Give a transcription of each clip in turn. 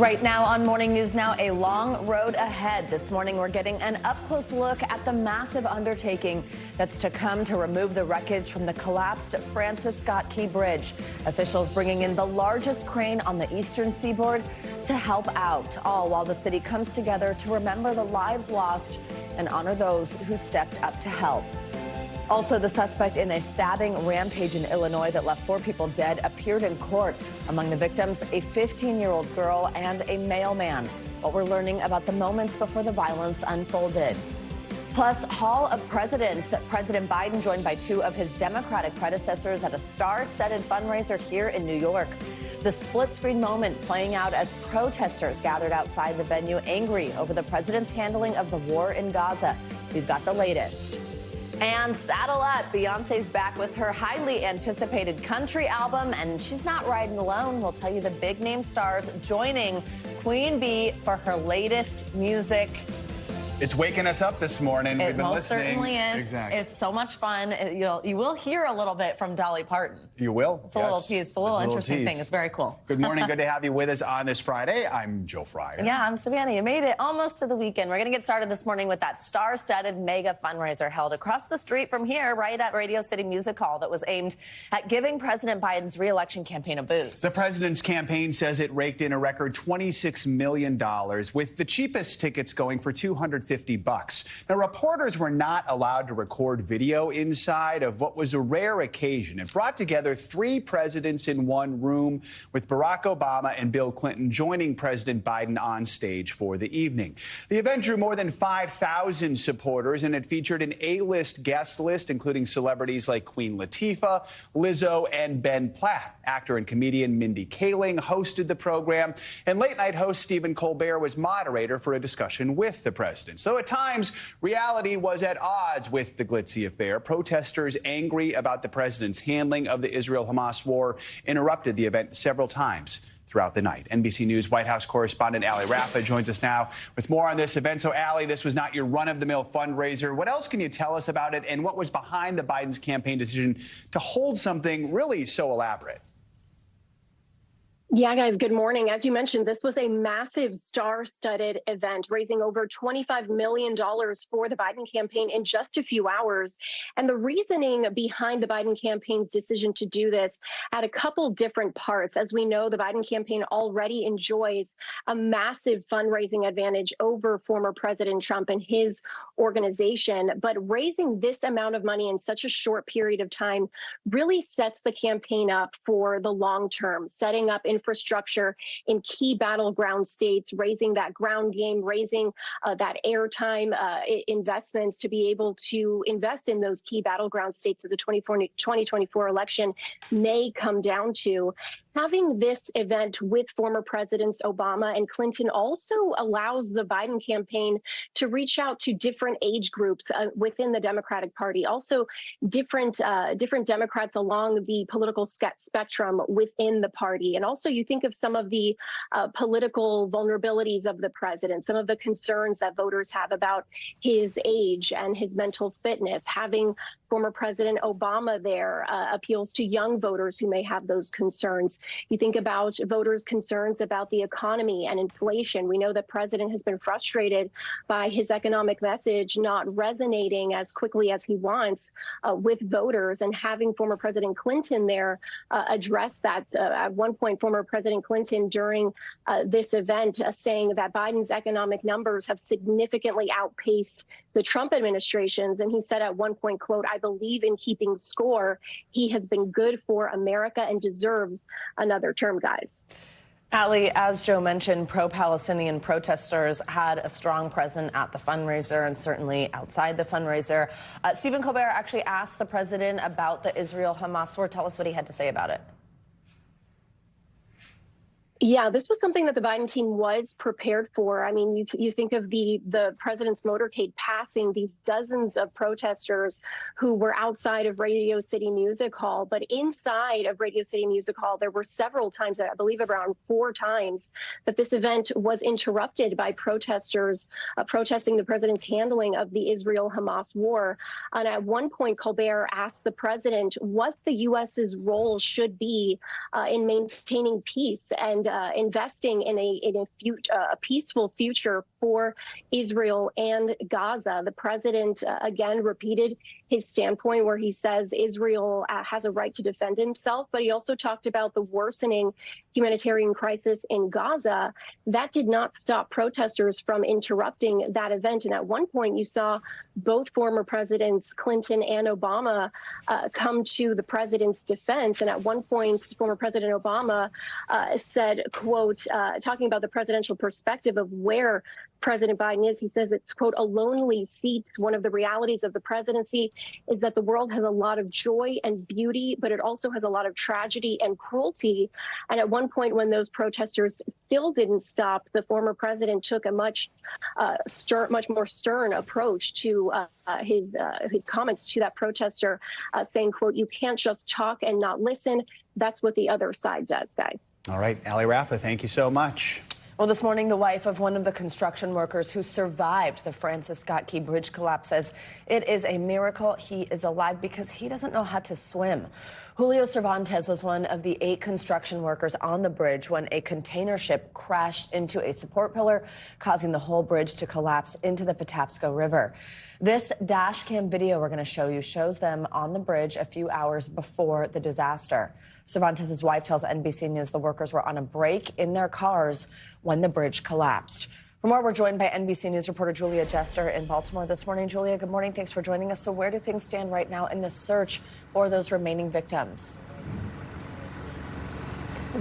Right now on Morning News Now, a long road ahead. This morning, we're getting an up-close look at the massive undertaking that's to come to remove the wreckage from the collapsed Francis Scott Key Bridge. Officials bringing in the largest crane on the Eastern Seaboard to help out, all while the city comes together to remember the lives lost and honor those who stepped up to help. Also, the suspect in a stabbing rampage in Illinois that left 4 people dead appeared in court. Among the victims, a 15-year-old girl and a mailman. What we're learning about the moments before the violence unfolded. Plus, Hall of Presidents. President Biden joined by 2 of his Democratic predecessors at a star-studded fundraiser here in New York. The split-screen moment playing out as protesters gathered outside the venue, angry over the president's handling of the war in Gaza. We've got the latest. And saddle up, Beyoncé's back with her highly anticipated country album, and she's not riding alone. We'll tell you the big name stars joining Queen Bee for her latest music. It's waking us up this morning. We've been most listening. Certainly is. Exactly. It's so much fun. You will hear a little bit from Dolly Parton. You will. It's a little tease. It's a little interesting thing. It's very cool. Good morning. Good to have you with us on this Friday. I'm Joe Fryer. Yeah, I'm Savannah. You made it almost to the weekend. We're going to get started this morning with that star-studded mega fundraiser held across the street from here, right at Radio City Music Hall, that was aimed at giving President Biden's re-election campaign a boost. The president's campaign says it raked in a record $26 million, with the cheapest tickets going for $250. Now, reporters were not allowed to record video inside of what was a rare occasion. It brought together 3 presidents in one room, with Barack Obama and Bill Clinton joining President Biden on stage for the evening. The event drew more than 5,000 supporters, and it featured an A-list guest list, including celebrities like Queen Latifah, Lizzo, and Ben Platt. Actor and comedian Mindy Kaling hosted the program, and late-night host Stephen Colbert was moderator for a discussion with the president. So at times, reality was at odds with the glitzy affair. Protesters angry about the president's handling of the Israel-Hamas war interrupted the event several times throughout the night. NBC News White House correspondent Ali Rafa joins us now with more on this event. So, Ali, this was not your run-of-the-mill fundraiser. What else can you tell us about it, and what was behind the Biden's campaign decision to hold something really so elaborate? Yeah, guys, good morning. As you mentioned, this was a massive star-studded event, raising over $25 million for the Biden campaign in just a few hours. And the reasoning behind the Biden campaign's decision to do this had a couple different parts. As we know, the Biden campaign already enjoys a massive fundraising advantage over former President Trump and his organization. But raising this amount of money in such a short period of time really sets the campaign up for the long term, setting up infrastructure in key battleground states, raising that ground game, raising that airtime investments to be able to invest in those key battleground states that the 2024 election may come down to. Having this event with former Presidents Obama and Clinton also allows the Biden campaign to reach out to different age groups within the Democratic Party, also different Democrats along the political spectrum within the party. And also you think of some of the political vulnerabilities of the president, some of the concerns that voters have about his age and his mental fitness. Having former President Obama there appeals to young voters who may have those concerns. You think about voters' concerns about the economy and inflation. We know the president has been frustrated by his economic message not resonating as quickly as he wants with voters, and having former President Clinton there address that. At one point, former President Clinton during this event saying that Biden's economic numbers have significantly outpaced the Trump administration's. And he said at one point, quote, "I believe in keeping score. He has been good for America and deserves another term," guys. Ali, as Joe mentioned, pro-Palestinian protesters had a strong presence at the fundraiser and certainly outside the fundraiser. Stephen Colbert actually asked the president about the Israel-Hamas war. Tell us what he had to say about it. Yeah, this was something that the Biden team was prepared for. I mean, you think of the president's motorcade passing these dozens of protesters who were outside of Radio City Music Hall, but inside of Radio City Music Hall, there were several times, I believe around 4 times, that this event was interrupted by protesters protesting the president's handling of the Israel-Hamas war. And at one point, Colbert asked the president what the U.S.'s role should be in maintaining peace. And investing in a peaceful future for Israel and Gaza. The president again repeated his standpoint where he says Israel has a right to defend himself, but he also talked about the worsening humanitarian crisis in Gaza. That did not stop protesters from interrupting that event. And at one point, you saw both former presidents, Clinton and Obama, come to the president's defense. And at one point, former President Obama said, quote, talking about the presidential perspective of where President Biden is, he says it's, quote, a lonely seat. One of the realities of the presidency is that the world has a lot of joy and beauty, but it also has a lot of tragedy and cruelty. And at one point, when those protesters still didn't stop, the former president took a much more stern approach to his comments to that protester, saying, quote, you can't just talk and not listen. That's what the other side does, guys. All right, Ali Rafa, thank you so much. Well, this morning, the wife of one of the construction workers who survived the Francis Scott Key Bridge collapse says it is a miracle he is alive because he doesn't know how to swim. Julio Cervantes was one of the 8 construction workers on the bridge when a container ship crashed into a support pillar, causing the whole bridge to collapse into the Patapsco River. This dash cam video we're going to show you shows them on the bridge a few hours before the disaster. Cervantes' wife tells NBC News the workers were on a break in their cars when the bridge collapsed. For more, we're joined by NBC News reporter Julia Jester in Baltimore this morning. Julia, good morning. Thanks for joining us. So where do things stand right now in the search for those remaining victims?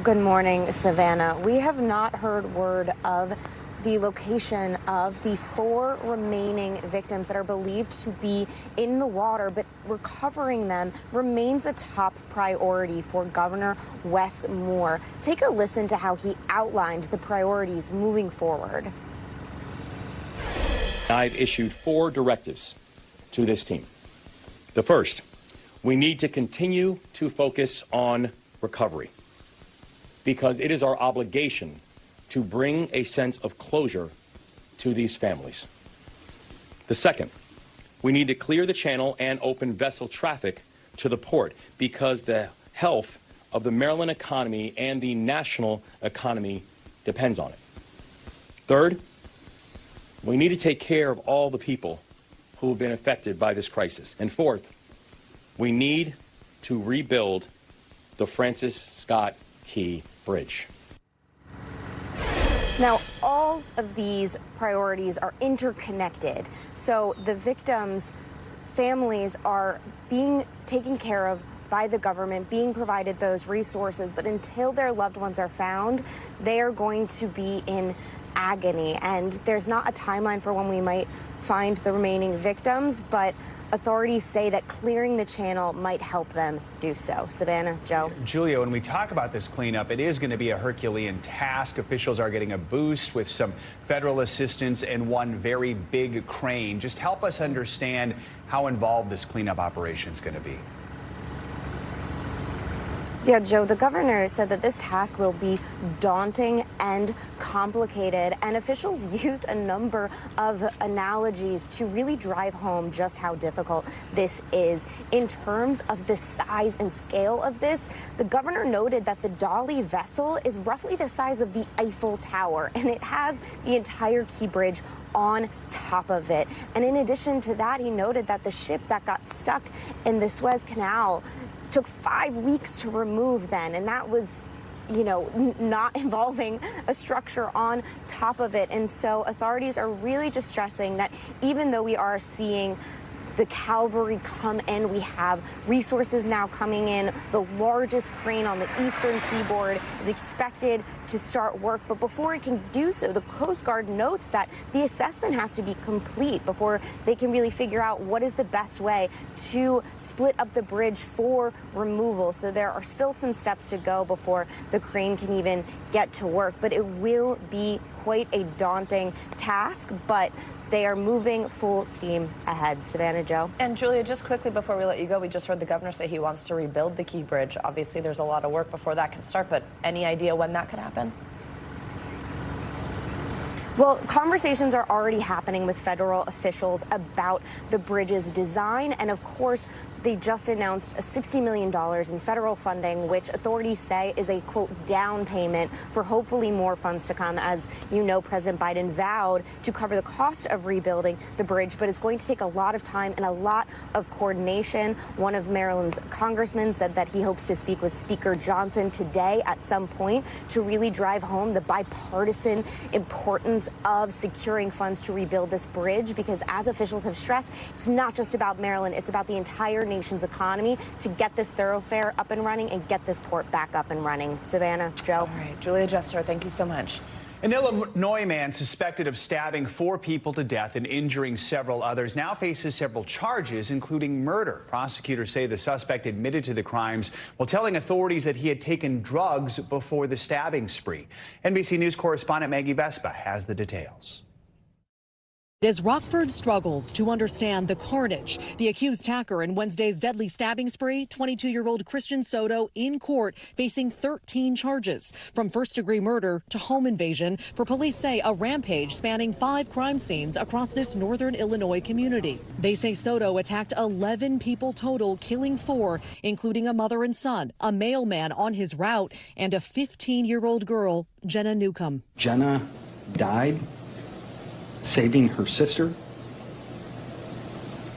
Good morning, Savannah. We have not heard word of the location of the 4 remaining victims that are believed to be in the water, but recovering them remains a top priority for Governor Wes Moore. Take a listen to how he outlined the priorities moving forward. I've issued 4 directives to this team. The first, we need to continue to focus on recovery because it is our obligation to bring a sense of closure to these families. The second, we need to clear the channel and open vessel traffic to the port because the health of the Maryland economy and the national economy depends on it. Third, we need to take care of all the people who have been affected by this crisis. And fourth, we need to rebuild the Francis Scott Key Bridge. Now, all of these priorities are interconnected. So the victims' families are being taken care of by the government, being provided those resources. But until their loved ones are found, they are going to be in agony. And there's not a timeline for when we might find the remaining victims, but authorities say that clearing the channel might help them do so. Savannah, Joe. Julia, when we talk about this cleanup, it is going to be a Herculean task. Officials are getting a boost with some federal assistance and one very big crane. Just help us understand how involved this cleanup operation is going to be. Yeah, Joe, the governor said that this task will be daunting and complicated, and officials used a number of analogies to really drive home just how difficult this is. In terms of the size and scale of this, the governor noted that the dolly vessel is roughly the size of the Eiffel Tower, and it has the entire Key Bridge on top of it. And in addition to that, he noted that the ship that got stuck in the Suez Canal took 5 weeks to remove then, and that was, you know, not involving a structure on top of it. And so authorities are really just stressing that even though we are seeing the cavalry come in, we have resources now coming in. The largest crane on the Eastern Seaboard is expected to start work. But before it can do so, the Coast Guard notes that the assessment has to be complete before they can really figure out what is the best way to split up the bridge for removal. So there are still some steps to go before the crane can even get to work. But it will be quite a daunting task, but they are moving full steam ahead. Savannah, Joe. And Julia, just quickly before we let you go, we just heard the governor say he wants to rebuild the Key Bridge. Obviously, there's a lot of work before that can start, but any idea when that could happen? Well, conversations are already happening with federal officials about the bridge's design. And of course, they just announced $60 million in federal funding, which authorities say is a, quote, down payment for hopefully more funds to come. As you know, President Biden vowed to cover the cost of rebuilding the bridge, but it's going to take a lot of time and a lot of coordination. One of Maryland's congressmen said that he hopes to speak with Speaker Johnson today at some point to really drive home the bipartisan importance of securing funds to rebuild this bridge, because as officials have stressed, it's not just about Maryland, it's about the entire nation's economy to get this thoroughfare up and running and get this port back up and running. Savannah, Joe. All right, Julia Jester, thank you so much. An Illinois man suspected of stabbing 4 people to death and injuring several others now faces several charges, including murder. Prosecutors say the suspect admitted to the crimes while telling authorities that he had taken drugs before the stabbing spree. NBC News correspondent Maggie Vespa has the details. As Rockford struggles to understand the carnage, the accused hacker in Wednesday's deadly stabbing spree, 22-year-old Christian Soto, in court facing 13 charges, from first-degree murder to home invasion for, police say, a rampage spanning 5 crime scenes across this northern Illinois community. They say Soto attacked 11 people total, killing 4, including a mother and son, a mailman on his route, and a 15-year-old girl, Jenna Newcomb. Jenna died saving her sister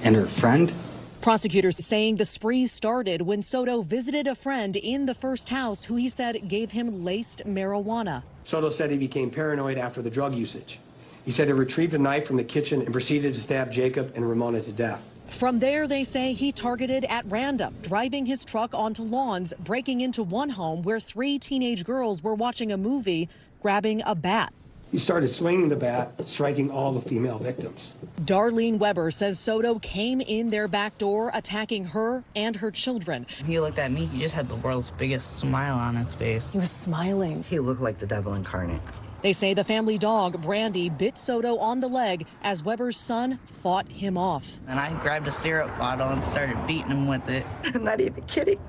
and her friend. Prosecutors saying the spree started when Soto visited a friend in the first house who he said gave him laced marijuana. Soto said he became paranoid after the drug usage. He said he retrieved a knife from the kitchen and proceeded to stab Jacob and Ramona to death. From there, they say he targeted at random, driving his truck onto lawns, breaking into one home where 3 teenage girls were watching a movie, grabbing a bat. He started swinging the bat, striking all the female victims. Darlene Weber says Soto came in their back door, attacking her and her children. He looked at me, he just had the world's biggest smile on his face. He was smiling. He looked like the devil incarnate. They say the family dog, Brandy, bit Soto on the leg as Weber's son fought him off. And I grabbed a syrup bottle and started beating him with it. I'm not even kidding.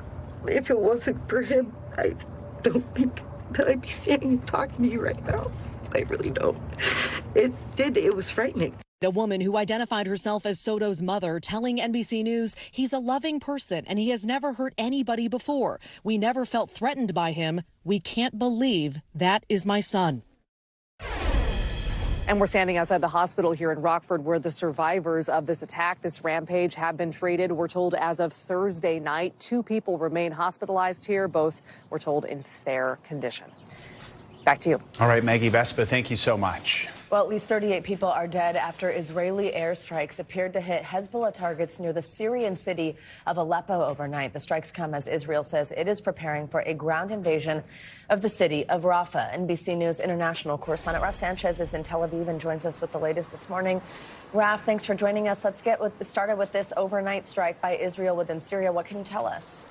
If it wasn't for him, I don't think that I'd be standing and talking to you right now. I really don't. It was frightening. The woman who identified herself as Soto's mother telling NBC News he's a loving person and he has never hurt anybody before. We never felt threatened by him. We can't believe that is my son. And we're standing outside the hospital here in Rockford where the survivors of this attack, this rampage, have been treated. We're told as of Thursday night, 2 people remain hospitalized here. Both were told in fair condition. Back to you. All right, Maggie Vespa, thank you so much. Well, at least 38 people are dead after Israeli airstrikes appeared to hit Hezbollah targets near the Syrian city of Aleppo overnight. The strikes come as Israel says it is preparing for a ground invasion of the city of Rafah. NBC News International correspondent Raf Sanchez is in Tel Aviv and joins us with the latest this morning. Raf, thanks for joining us. Let's get started with this overnight strike by Israel within Syria. What can you tell us?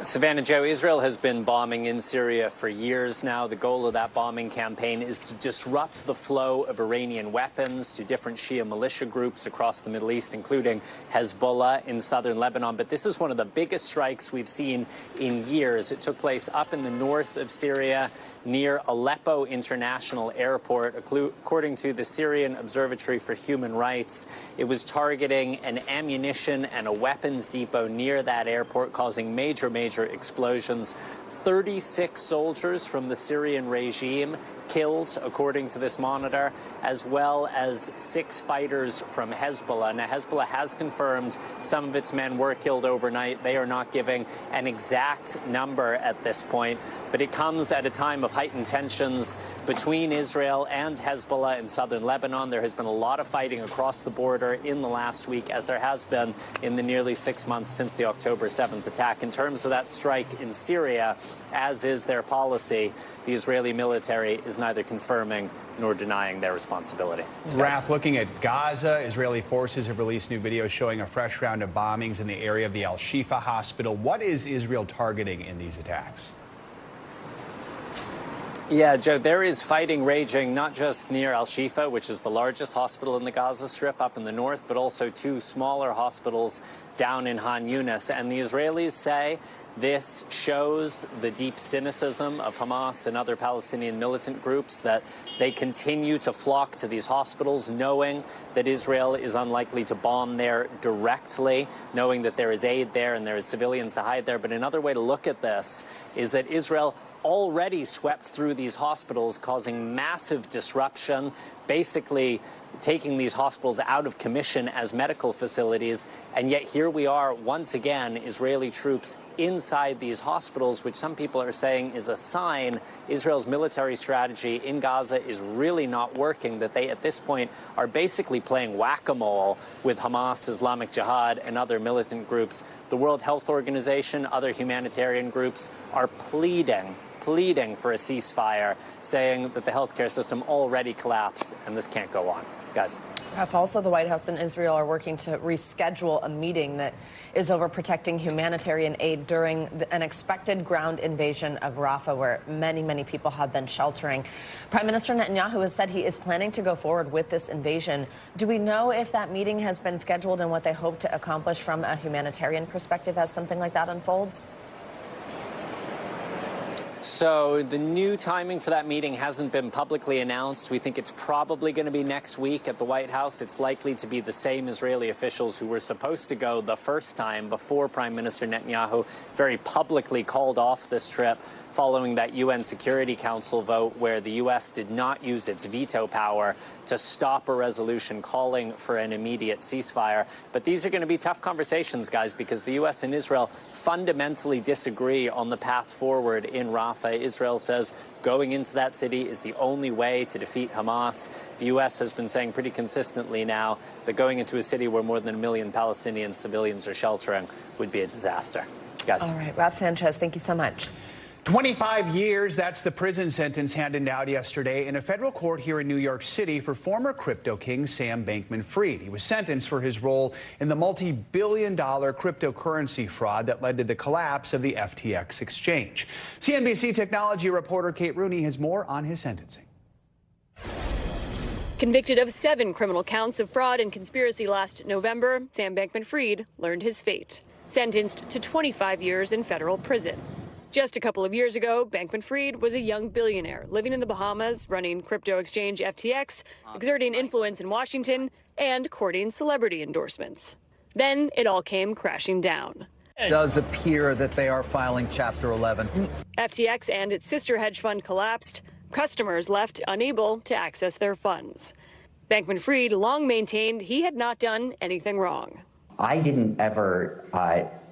Savannah, Joe, Israel has been bombing in Syria for years now. The goal of that bombing campaign is to disrupt the flow of Iranian weapons to different Shia militia groups across the Middle East, including Hezbollah in southern Lebanon. But this is one of the biggest strikes we've seen in years. It took place up in the north of Syria near Aleppo International Airport. According to the Syrian Observatory for Human Rights, it was targeting an ammunition and a weapons depot near that airport, causing major explosions. 36 soldiers from the Syrian regime killed, according to this monitor, as well as 6 fighters from Hezbollah. Now, Hezbollah has confirmed some of its men were killed overnight. They are not giving an exact number at this point, but it comes at a time of heightened tensions between Israel and Hezbollah in southern Lebanon. There has been a lot of fighting across the border in the last week, as there has been in the nearly 6 months since the October 7th attack. In terms of that strike in Syria, as is their policy, the Israeli military is neither confirming nor denying their responsibility. Raf, looking at Gaza, Israeli forces have released new videos showing a fresh round of bombings in the area of the Al-Shifa hospital. What is Israel targeting in these attacks? Yeah, Joe, there is fighting raging not just near Al-Shifa, which is the largest hospital in the Gaza Strip up in the north, but also 2 smaller hospitals down in Han Yunis. And the Israelis say This shows the deep cynicism of Hamas and other Palestinian militant groups, that they continue to flock to these hospitals knowing that Israel is unlikely to bomb there directly, knowing that there is aid there and there is civilians to hide there. But another way to look at this is that Israel already swept through these hospitals, causing massive disruption, basically taking these hospitals out of commission as medical facilities. And yet here we are once again, Israeli troops inside these hospitals, which some people are saying is a sign Israel's military strategy in Gaza is really not working, that they at this point are basically playing whack-a-mole with Hamas, Islamic Jihad, and other militant groups. The World Health Organization, other humanitarian groups are pleading for a ceasefire, saying that the healthcare system already collapsed and this can't go on. Guys. Also, the White House and Israel are working to reschedule a meeting that is over protecting humanitarian aid during an expected ground invasion of Rafah, where many people have been sheltering. Prime Minister Netanyahu has said he is planning to go forward with this invasion. Do we know if that meeting has been scheduled and what they hope to accomplish from a humanitarian perspective as something like that unfolds? So the new timing for that meeting hasn't been publicly announced. We think it's probably going to be next week at the White House. It's likely to be the same Israeli officials who were supposed to go the first time before Prime Minister Netanyahu very publicly called off this trip, following that UN Security Council vote where the U.S. did not use its veto power to stop a resolution calling for an immediate ceasefire. But these are going to be tough conversations, guys, because the U.S. and Israel fundamentally disagree on the path forward in Rafah. Israel says going into that city is the only way to defeat Hamas. The U.S. has been saying pretty consistently now that going into a city where more than 1 million Palestinian civilians are sheltering would be a disaster. Guys. All right, Rob Sanchez, thank you so much. 25 years, that's the prison sentence handed out yesterday in a federal court here in New York City for former crypto king Sam Bankman-Fried. He was sentenced for his role in the multi-billion-dollar cryptocurrency fraud that led to the collapse of the FTX exchange. CNBC technology reporter Kate Rooney has more on his sentencing. Convicted of 7 criminal counts of fraud and conspiracy last November, Sam Bankman-Fried learned his fate, sentenced to 25 years in federal prison. Just a couple of years ago, Bankman-Fried was a young billionaire living in the Bahamas, running crypto exchange FTX, exerting influence in Washington, and courting celebrity endorsements. Then it all came crashing down. It does appear that they are filing Chapter 11. FTX and its sister hedge fund collapsed. Customers left unable to access their funds. Bankman-Fried long maintained he had not done anything wrong. I didn't ever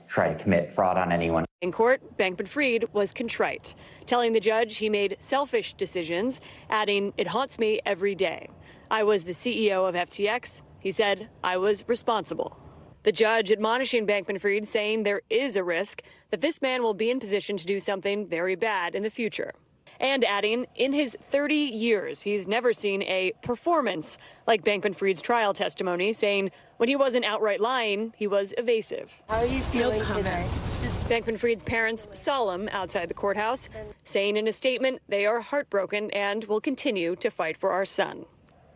try to commit fraud on anyone. In court, Bankman-Fried was contrite, telling the judge he made selfish decisions, adding, "It haunts me every day. I was the CEO of FTX." He said, "I was responsible." The judge admonishing Bankman-Fried, saying there is a risk that this man will be in position to do something very bad in the future. And adding, in his 30 years, he's never seen a performance like Bankman-Fried's trial testimony, saying when he wasn't outright lying, he was evasive. How are you feeling today? Bankman-Fried's parents solemn outside the courthouse, saying in a statement they are heartbroken and will continue to fight for our son.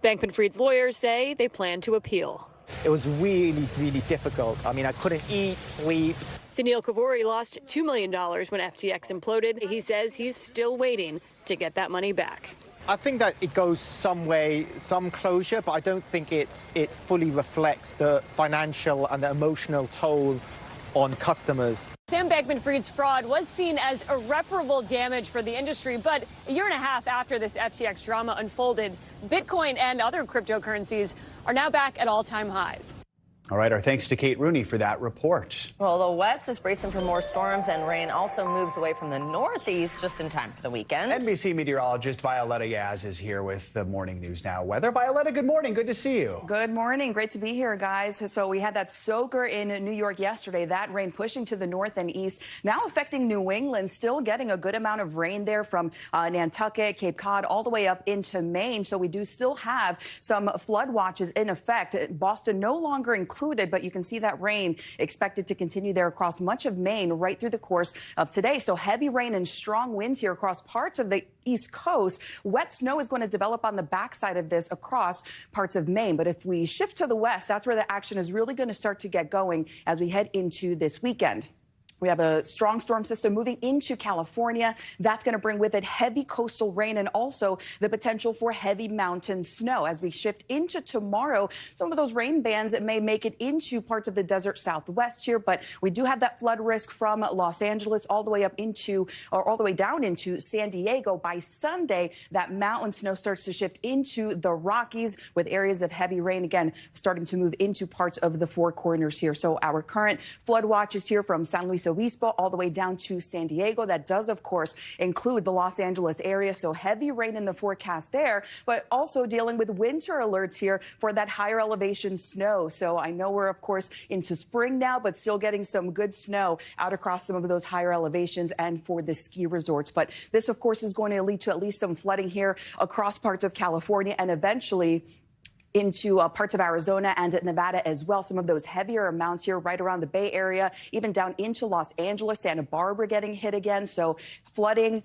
Bankman-Fried's lawyers say they plan to appeal. It was really difficult. I mean, I couldn't eat, sleep. Sunil Kavori lost $2 million when FTX imploded. He says he's still waiting to get that money back. I think that it goes some way, some closure, but I don't think it fully reflects the financial and the emotional toll on customers. Sam Bankman-Fried's fraud was seen as irreparable damage for the industry, but a year and a half after this FTX drama unfolded, Bitcoin and other cryptocurrencies are now back at all-time highs. All right, our thanks to Kate Rooney for that report. Well, the west is bracing for more storms, and rain also moves away from the northeast just in time for the weekend. NBC meteorologist Violetta Yaz is here with the Morning News Now weather. Violetta, good morning. Good to see you. Good morning. Great to be here, guys. So we had that soaker in New York yesterday. That rain pushing to the north and east, now affecting New England, still getting a good amount of rain there from Nantucket, Cape Cod, all the way up into Maine. So we do still have some flood watches in effect. Boston no longer included, but you can see that rain expected to continue there across much of Maine right through the course of today. So heavy rain and strong winds here across parts of the East Coast. Wet snow is going to develop on the backside of this across parts of Maine. But if we shift to the west, that's where the action is really going to start to get going as we head into this weekend. We have a strong storm system moving into California. That's going to bring with it heavy coastal rain and also the potential for heavy mountain snow. As we shift into tomorrow, some of those rain bands may make it into parts of the desert southwest here, but we do have that flood risk from Los Angeles all the way up into, or all the way down into San Diego. By Sunday, that mountain snow starts to shift into the Rockies with areas of heavy rain, again, starting to move into parts of the Four Corners here. So our current flood watch is here from San Luis Obispo all the way down to San Diego. That does, of course, include the Los Angeles area. So heavy rain in the forecast there, but also dealing with winter alerts here for that higher elevation snow. So I know we're, of course, into spring now, but still getting some good snow out across some of those higher elevations and for the ski resorts. But this, of course, is going to lead to at least some flooding here across parts of California and eventually into parts of Arizona and Nevada as well. Some of those heavier amounts here right around the Bay Area, even down into Los Angeles, Santa Barbara getting hit again. So flooding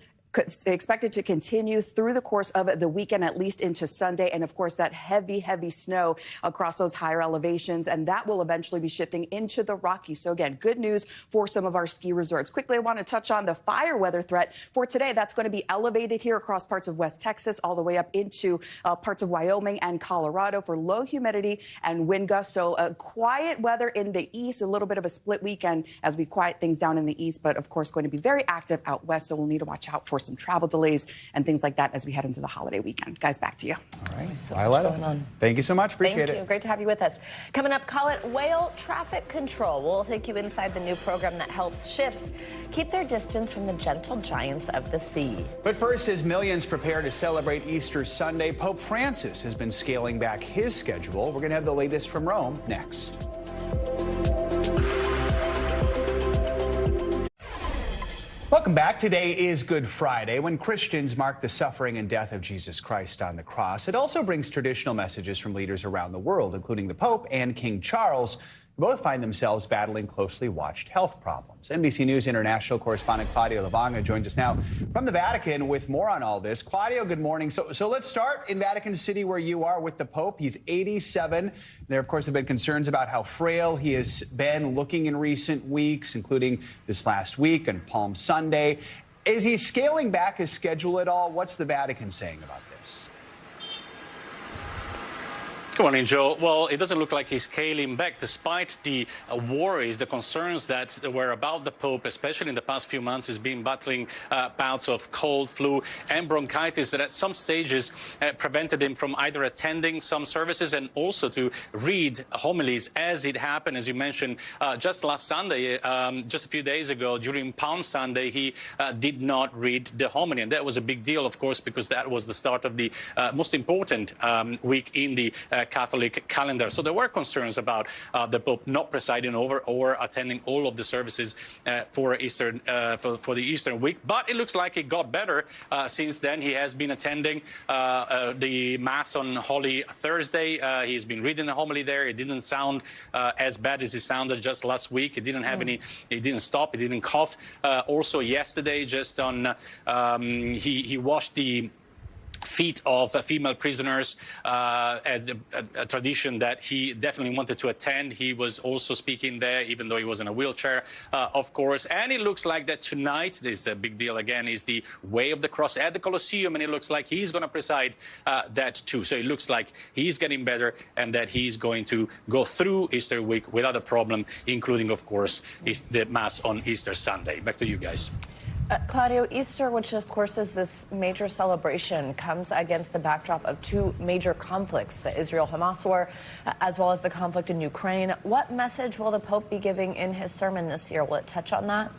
expected to continue through the course of the weekend, at least into Sunday. And of course, that heavy, heavy snow across those higher elevations. And that will eventually be shifting into the Rockies. So again, good news for some of our ski resorts. Quickly, I want to touch on the fire weather threat for today. That's going to be elevated here across parts of West Texas, all the way up into parts of Wyoming and Colorado for low humidity and wind gusts. So quiet weather in the east, a little bit of a split weekend as we quiet things down in the east, but of course going to be very active out west. So we'll need to watch out for some travel delays and things like that as we head into the holiday weekend. Guys, back to you. All right. So much going on. Thank you so much. Appreciate Thank you. it. Great to have you with us. Coming up, call it whale traffic control. We'll take you inside the new program that helps ships keep their distance from the gentle giants of the sea. But first, as millions prepare to celebrate Easter Sunday, Pope Francis has been scaling back his schedule. We're going to have the latest from Rome next. Welcome back. Today is Good Friday, when Christians mark the suffering and death of Jesus Christ on the cross. It also brings traditional messages from leaders around the world, including the Pope and King Charles, who both find themselves battling closely watched health problems. NBC News international correspondent Claudio Lavanga joins us now from the Vatican with more on all this. Claudio, good morning. So let's start in Vatican City, where you are, with the Pope. He's 87. There, of course, have been concerns about how frail he has been looking in recent weeks, including this last week and Palm Sunday. Is he scaling back his schedule at all? What's the Vatican saying about this? Good morning, Joe. Well, it doesn't look like he's scaling back, despite the worries, the concerns that were about the Pope, especially in the past few months. He's been battling bouts of cold, flu, and bronchitis that at some stages prevented him from either attending some services and also to read homilies as it happened. As you mentioned, just last Sunday, just a few days ago, during Palm Sunday, he did not read the homily. And that was a big deal, of course, because that was the start of the most important week in the Catholic calendar. So there were concerns about the Pope not presiding over or attending all of the services for the Eastern week. But it looks like it got better since then. He has been attending the Mass on Holy Thursday. He's been reading the homily there. It didn't sound as bad as it sounded just last week. It didn't have any. It didn't stop. It didn't cough. Also yesterday, just on he washed the feet of female prisoners, a tradition that he definitely wanted to attend. He was also speaking there, even though he was in a wheelchair, of course. And it looks like that tonight, this is a big deal again, is the Way of the Cross at the Colosseum, and it looks like he's going to preside that too. So it looks like he's getting better and that he's going to go through Easter week without a problem, including, of course, the Mass on Easter Sunday. Back to you guys. Claudio, Easter, which of course is this major celebration, comes against the backdrop of two major conflicts, the Israel-Hamas war, as well as the conflict in Ukraine. What message will the Pope be giving in his sermon this year? Will it touch on that?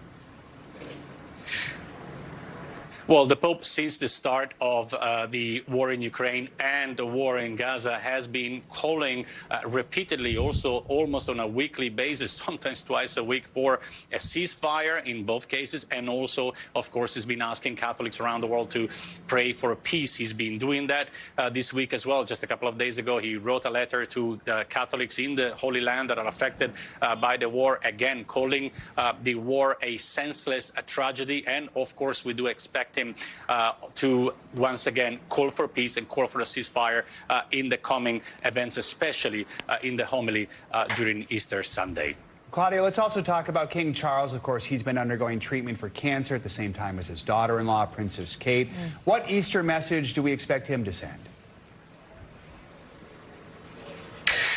Well, the Pope, since the start of the war in Ukraine and the war in Gaza, has been calling repeatedly, also almost on a weekly basis, sometimes twice a week, for a ceasefire in both cases. And also, of course, he's been asking Catholics around the world to pray for peace. He's been doing that this week as well. Just a couple of days ago, he wrote a letter to the Catholics in the Holy Land that are affected by the war, again, calling the war a senseless tragedy. And, of course, we do expect him to once again call for peace and call for a ceasefire in the coming events, especially in the homily during Easter Sunday. Claudia, let's also talk about King Charles. Of course, he's been undergoing treatment for cancer at the same time as his daughter-in-law, Princess Kate. What Easter message do we expect him to send?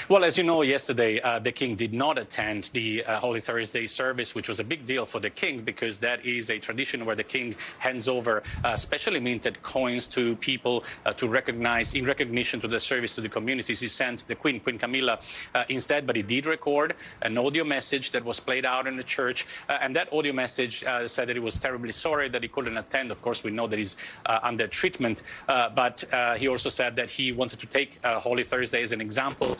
Well, as you know, yesterday, the king did not attend the Holy Thursday service, which was a big deal for the king because that is a tradition where the king hands over specially minted coins to people to recognize, in recognition to the service to the communities. He sent the Queen Camilla, instead, but he did record an audio message that was played out in the church. And that audio message said that he was terribly sorry that he couldn't attend. Of course, we know that he's under treatment, but he also said that he wanted to take Holy Thursday as an example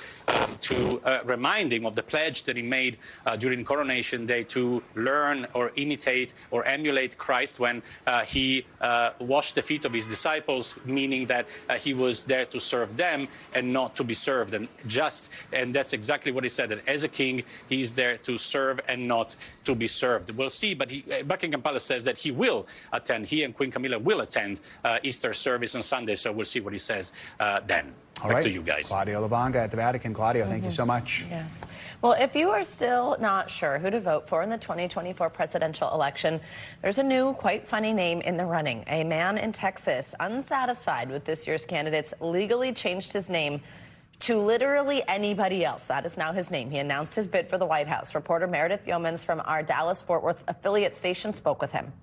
to remind him of the pledge that he made during Coronation Day to learn or imitate or emulate Christ when he washed the feet of his disciples, meaning that he was there to serve them and not to be served. And that's exactly what he said, that as a king, he's there to serve and not to be served. We'll see, but Buckingham Palace says that he will attend, he and Queen Camilla will attend Easter service on Sunday, so we'll see what he says then. All Back right, to you guys. Claudio Lubanga at the Vatican. Claudio, thank you so much. Yes. Well, if you are still not sure who to vote for in the 2024 presidential election, there's a new, quite funny name in the running. A man in Texas, unsatisfied with this year's candidates, legally changed his name to literally anybody else. That is now his name. He announced his bid for the White House. Reporter Meredith Yeomans from our Dallas-Fort Worth affiliate station spoke with him.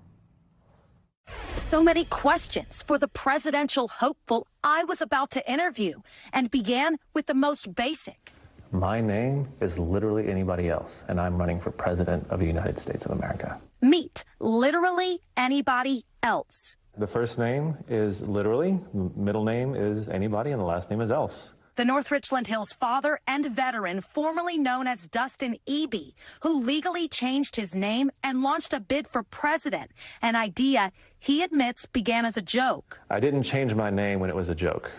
So many questions for the presidential hopeful I was about to interview, and began with the most basic. My name is literally anybody else, and I'm running for president of the United States of America. Meet literally anybody else. The first name is literally, middle name is anybody, and the last name is else. The North Richland Hills father and veteran, formerly known as Dustin Eby, who legally changed his name and launched a bid for president, an idea he admits began as a joke. I didn't change my name when it was a joke.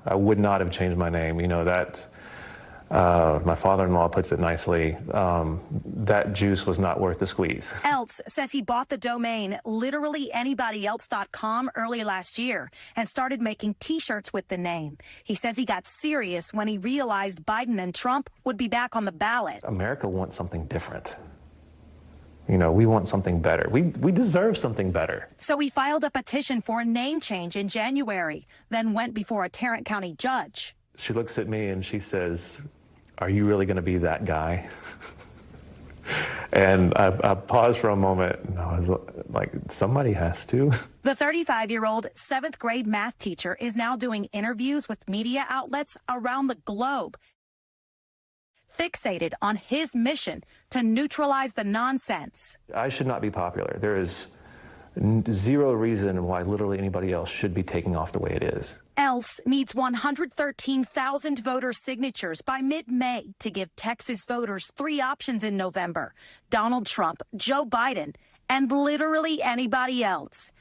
I would not have changed my name. You know, that my father-in-law puts it nicely, that juice was not worth the squeeze. Else says he bought the domain literallyanybodyelse.com early last year and started making T-shirts with the name. He says he got serious when he realized Biden and Trump would be back on the ballot. America wants something different. You know, we want something better. We deserve something better. So he filed a petition for a name change in January, then went before a Tarrant County judge. She looks at me and she says, "Are you really going to be that guy?" And I paused for a moment, and I was like, somebody has to. The 35-year-old 7th grade math teacher is now doing interviews with media outlets around the globe, fixated on his mission to neutralize the nonsense. I should not be popular. There is zero reason why literally anybody else should be taking off the way it is. Else needs 113,000 voter signatures by mid-May to give Texas voters 3 options in November: Donald Trump, Joe Biden, and literally anybody else.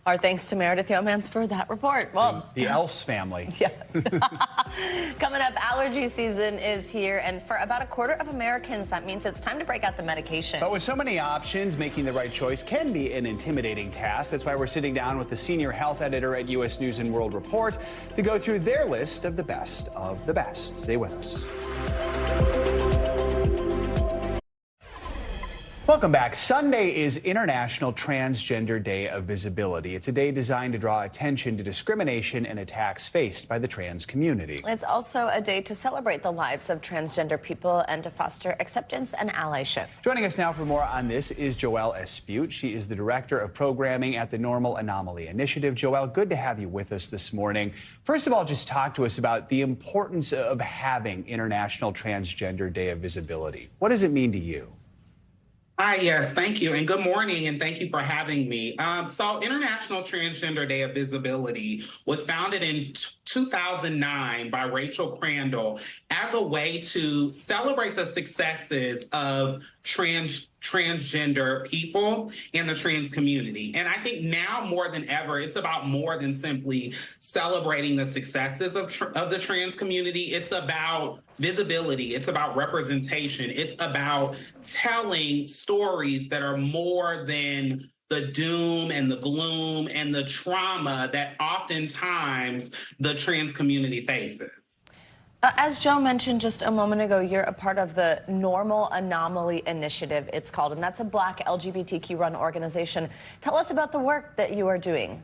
Our thanks to Meredith Yeomans for that report. Well, the Else family. Yeah. Coming up, allergy season is here, and for about 1/4 of Americans, that means it's time to break out the medication. But with so many options, making the right choice can be an intimidating task. That's why we're sitting down with the senior health editor at U.S. News and World Report to go through their list of the best of the best. Stay with us. Welcome back. Sunday is International Transgender Day of Visibility. It's a day designed to draw attention to discrimination and attacks faced by the trans community. It's also a day to celebrate the lives of transgender people and to foster acceptance and allyship. Joining us now for more on this is Joelle Espute. She is the Director of Programming at the Normal Anomaly Initiative. Joelle, good to have you with us this morning. First of all, just talk to us about the importance of having International Transgender Day of Visibility. What does it mean to you? Hi, yes, thank you, and good morning, and thank you for having me. So International Transgender Day of Visibility was founded in 2009 by Rachel Crandall as a way to celebrate the successes of transgender people in the trans community. And I think now more than ever, it's about more than simply celebrating the successes of the trans community. It's about visibility. It's about representation. It's about telling stories that are more than the doom and the gloom and the trauma that oftentimes the trans community faces. As Joe mentioned just a moment ago, you're a part of the Normal Anomaly Initiative, it's called, and that's a Black LGBTQ-run organization. Tell us about the work that you are doing.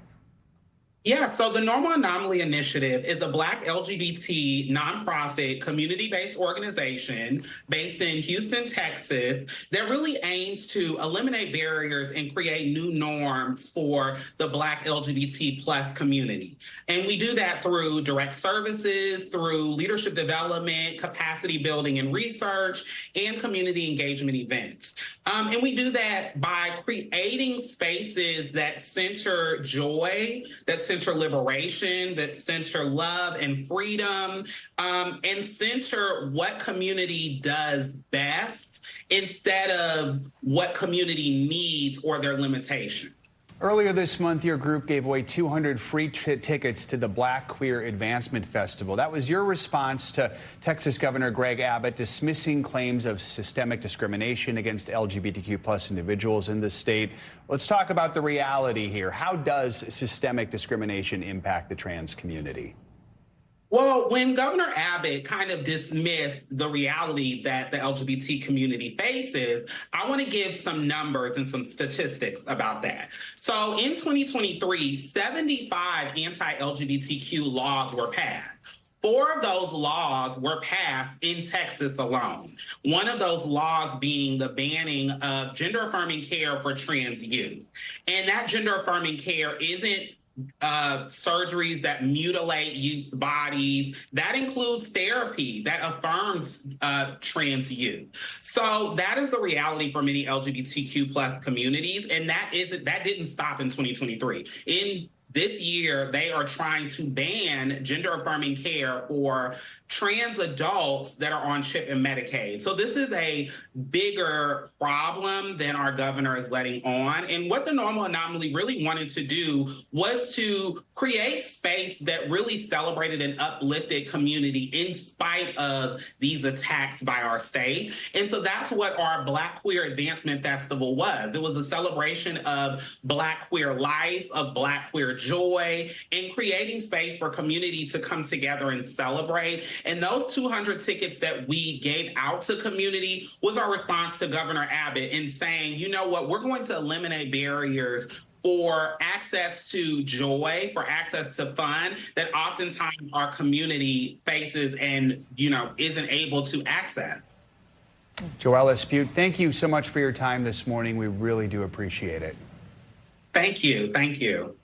Yeah, so the Normal Anomaly Initiative is a Black LGBT nonprofit community-based organization based in Houston, Texas, that really aims to eliminate barriers and create new norms for the Black LGBT plus community. And we do that through direct services, through leadership development, capacity building and research, and community engagement events. And we do that by creating spaces that center joy, that center liberation, that center love and freedom, and center what community does best instead of what community needs or their limitations. Earlier this month, your group gave away 200 free tickets to the Black Queer Advancement Festival. That was your response to Texas Governor Greg Abbott dismissing claims of systemic discrimination against LGBTQ plus individuals in the state. Let's talk about the reality here. How does systemic discrimination impact the trans community? Well, when Governor Abbott kind of dismissed the reality that the LGBT community faces, I want to give some numbers and some statistics about that. So in 2023, 75 anti-LGBTQ laws were passed. 4 of those laws were passed in Texas alone. One of those laws being the banning of gender-affirming care for trans youth. And that gender-affirming care isn't surgeries that mutilate youth's bodies. That includes therapy that affirms trans youth. So that is the reality for many LGBTQ plus communities, and that didn't stop in 2023. In this year, they are trying to ban gender-affirming care for trans adults that are on CHIP and Medicaid. So this is a bigger problem than our governor is letting on. And what the Normal Anomaly really wanted to do was to create space that really celebrated and uplifted community in spite of these attacks by our state. And so that's what our Black Queer Advancement Festival was. It was a celebration of Black queer life, of Black queer joy, and creating space for community to come together and celebrate. And those 200 tickets that we gave out to community was our response to Governor Abbott in saying, you know what, we're going to eliminate barriers for access to joy, for access to fun that oftentimes our community faces and, isn't able to access. Joella Spute, thank you so much for your time this morning. We really do appreciate it. Thank you. Thank you.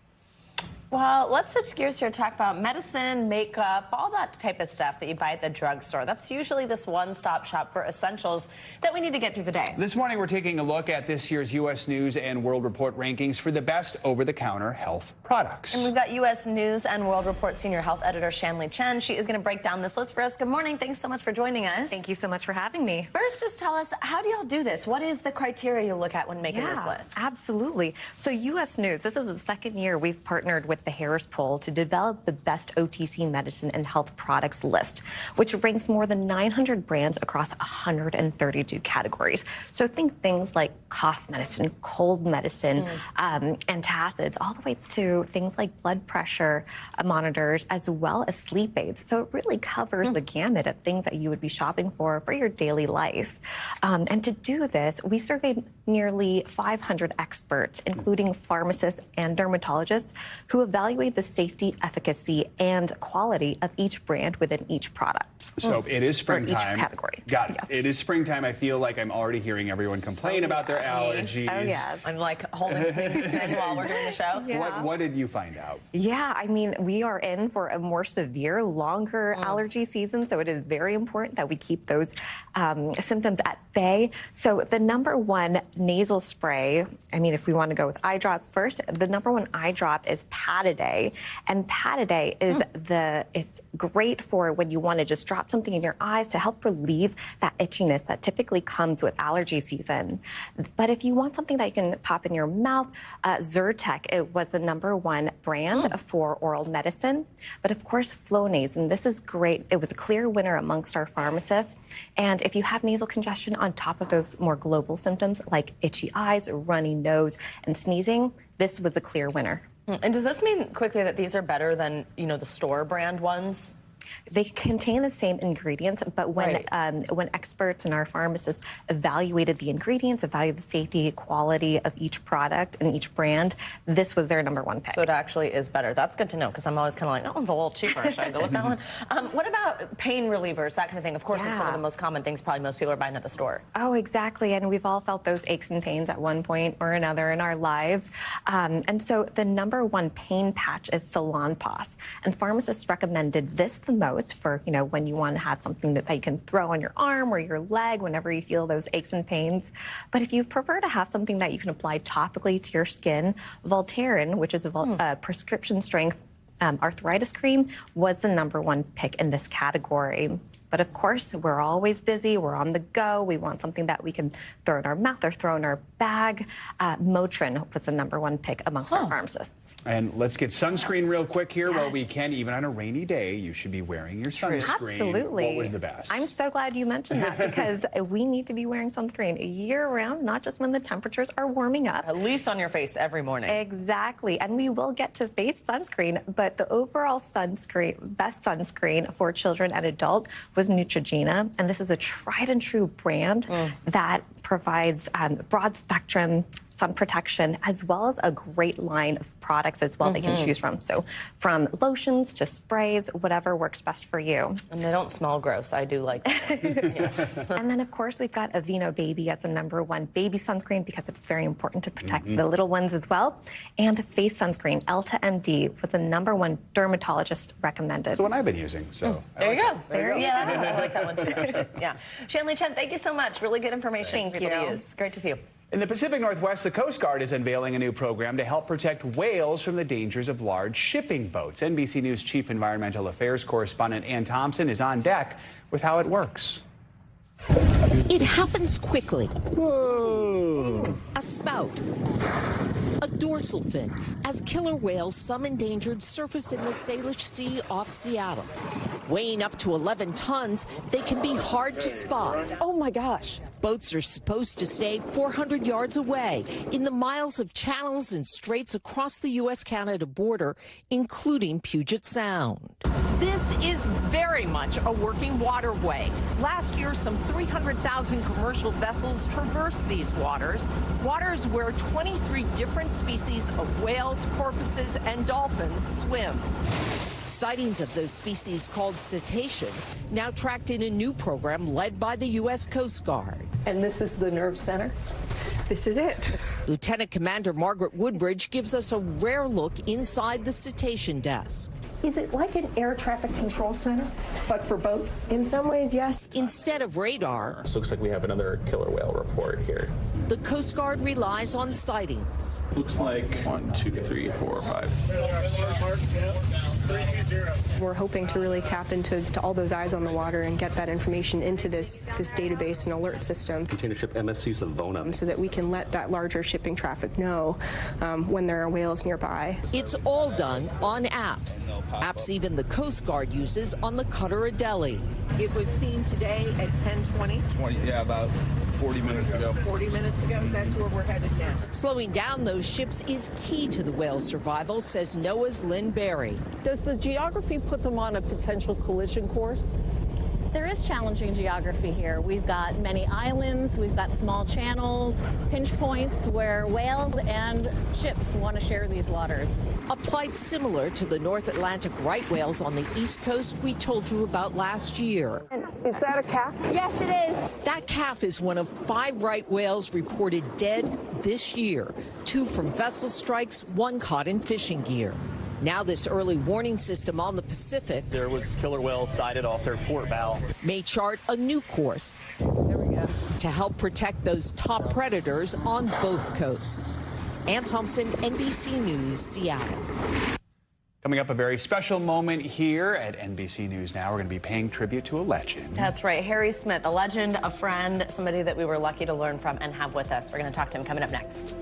Well, let's switch gears here to talk about medicine, makeup, all that type of stuff that you buy at the drugstore. That's usually this one-stop shop for essentials that we need to get through the day. This morning, we're taking a look at this year's U.S. News and World Report rankings for the best over-the-counter health products. And we've got U.S. News and World Report senior health editor Shanley Chen. She is going to break down this list for us. Good morning. Thanks so much for joining us. Thank you so much for having me. First, just tell us, how do y'all do this? What is the criteria you look at when making this list? Absolutely. So U.S. News, this is the second year we've partnered with the Harris Poll to develop the best OTC medicine and health products list, which ranks more than 900 brands across 132 categories. So think things like cough medicine, cold medicine, antacids, all the way to things like blood pressure monitors, as well as sleep aids. So it really covers the gamut of things that you would be shopping for your daily life. And to do this, we surveyed nearly 500 experts, including pharmacists and dermatologists, who evaluate the safety, efficacy, and quality of each brand within each product. So it is springtime. Each category. Got it. Yes. It is springtime. I feel like I'm already hearing everyone complain about their allergies. Oh, yeah. I'm like holding sneezes in while we're doing the show. Yeah. What did you find out? Yeah, I mean, we are in for a more severe, longer allergy season, so it is very important that we keep those symptoms at bay. So the number one nasal spray, I mean, if we want to go with eye drops first, the number one eye drop is Pataday. And Pataday is it's great for when you want to just drop something in your eyes to help relieve that itchiness that typically comes with allergy season. But if you want something that you can pop in your mouth, Zyrtec, it was the number one brand for oral medicine. But of course, Flonase, and this is great. It was a clear winner amongst our pharmacists. And if you have nasal congestion on top of those more global symptoms like itchy eyes, runny nose, and sneezing, this was a clear winner. And does this mean quickly that these are better than, the store brand ones? They contain the same ingredients, but when experts and our pharmacists evaluated the ingredients, evaluated the safety, quality of each product and each brand, this was their #1 pick. So it actually is better. That's good to know, because I'm always kind of like, that one's a little cheaper. Should I go with that one? What about pain relievers, that kind of thing? Of course, it's one of the most common things probably most people are buying at the store. Oh, exactly. And we've all felt those aches and pains at one point or another in our lives. And so the #1 pain patch is Salonpas. And pharmacists recommended this the most for, when you want to have something that you can throw on your arm or your leg whenever you feel those aches and pains. But if you prefer to have something that you can apply topically to your skin, Voltaren, which is a prescription strength arthritis cream, was the #1 pick in this category. But of course, we're always busy, we're on the go, we want something that we can throw in our mouth or throw in our bag. Motrin was the #1 pick amongst our pharmacists. And let's get sunscreen real quick here. Well, we can, even on a rainy day, you should be wearing your sunscreen. Absolutely. What was the best? I'm so glad you mentioned that, because we need to be wearing sunscreen year-round, not just when the temperatures are warming up. At least on your face every morning. Exactly. And we will get to face sunscreen, but the overall best sunscreen for children and adults was Neutrogena, and this is a tried and true brand that provides broad spectrum sun protection, as well as a great line of products as well they can choose from. So from lotions to sprays, whatever works best for you. And they don't smell gross. I do like that. And then, of course, we've got Aveeno Baby as a #1 baby sunscreen, because it's very important to protect the little ones as well. And face sunscreen, Elta MD, was the #1 dermatologist recommended. So what I've been using. So there you go. There you go. I like that one too, actually. Yeah. Shanley Chen, thank you so much. Really good information for people to use. Great to see you. In the Pacific Northwest, the Coast Guard is unveiling a new program to help protect whales from the dangers of large shipping boats. NBC News Chief Environmental Affairs correspondent Ann Thompson is on deck with how it works. It happens quickly. Whoa. A spout. A dorsal fin, as killer whales, some endangered, surface in the Salish Sea off Seattle. Weighing up to 11 tons, they can be hard to spot. Oh my gosh. Boats are supposed to stay 400 yards away in the miles of channels and straits across the U.S.-Canada border, including Puget Sound. This is very much a working waterway. Last year, some 300,000 commercial vessels traversed these waters where 23 different species of whales, porpoises, and dolphins swim. Sightings of those species, called cetaceans, now tracked in a new program led by the U.S. Coast Guard. And this is the nerve center. This is it. Lieutenant Commander Margaret Woodbridge gives us a rare look inside the cetacean desk. Is it like an air traffic control center, but for boats? In some ways, yes. Instead of radar, this looks like we have another killer whale report here. The Coast Guard relies on sightings. Looks like 1, 2, 3, 4, 5. We're hoping to really tap into all those eyes on the water and get that information into this database and alert system. Container ship MSC Savona. So that we can let that larger shipping traffic know when there are whales nearby. It's all done on apps. Apps even the Coast Guard uses on the cutter Adelie. It was seen today at 10:20. Yeah, about 40 minutes ago. 40 minutes ago, that's where we're headed now. Slowing down those ships is key to the whale's survival, says NOAA's Lynn Berry. Does the geography put them on a potential collision course? There is challenging geography here. We've got many islands, we've got small channels, pinch points where whales and ships want to share these waters. A plight similar to the North Atlantic right whales on the East Coast we told you about last year. Is that a calf? Yes, it is. That calf is one of 5 right whales reported dead this year. 2 from vessel strikes, 1 caught in fishing gear. Now this early warning system on the Pacific, there was killer whales sighted off their port bow, may chart a new course to help protect those top predators on both coasts. Ann Thompson, NBC News, Seattle. Coming up, a very special moment here at NBC News Now. We're going to be paying tribute to a legend. That's right. Harry Smith, a legend, a friend, somebody that we were lucky to learn from and have with us. We're going to talk to him coming up next.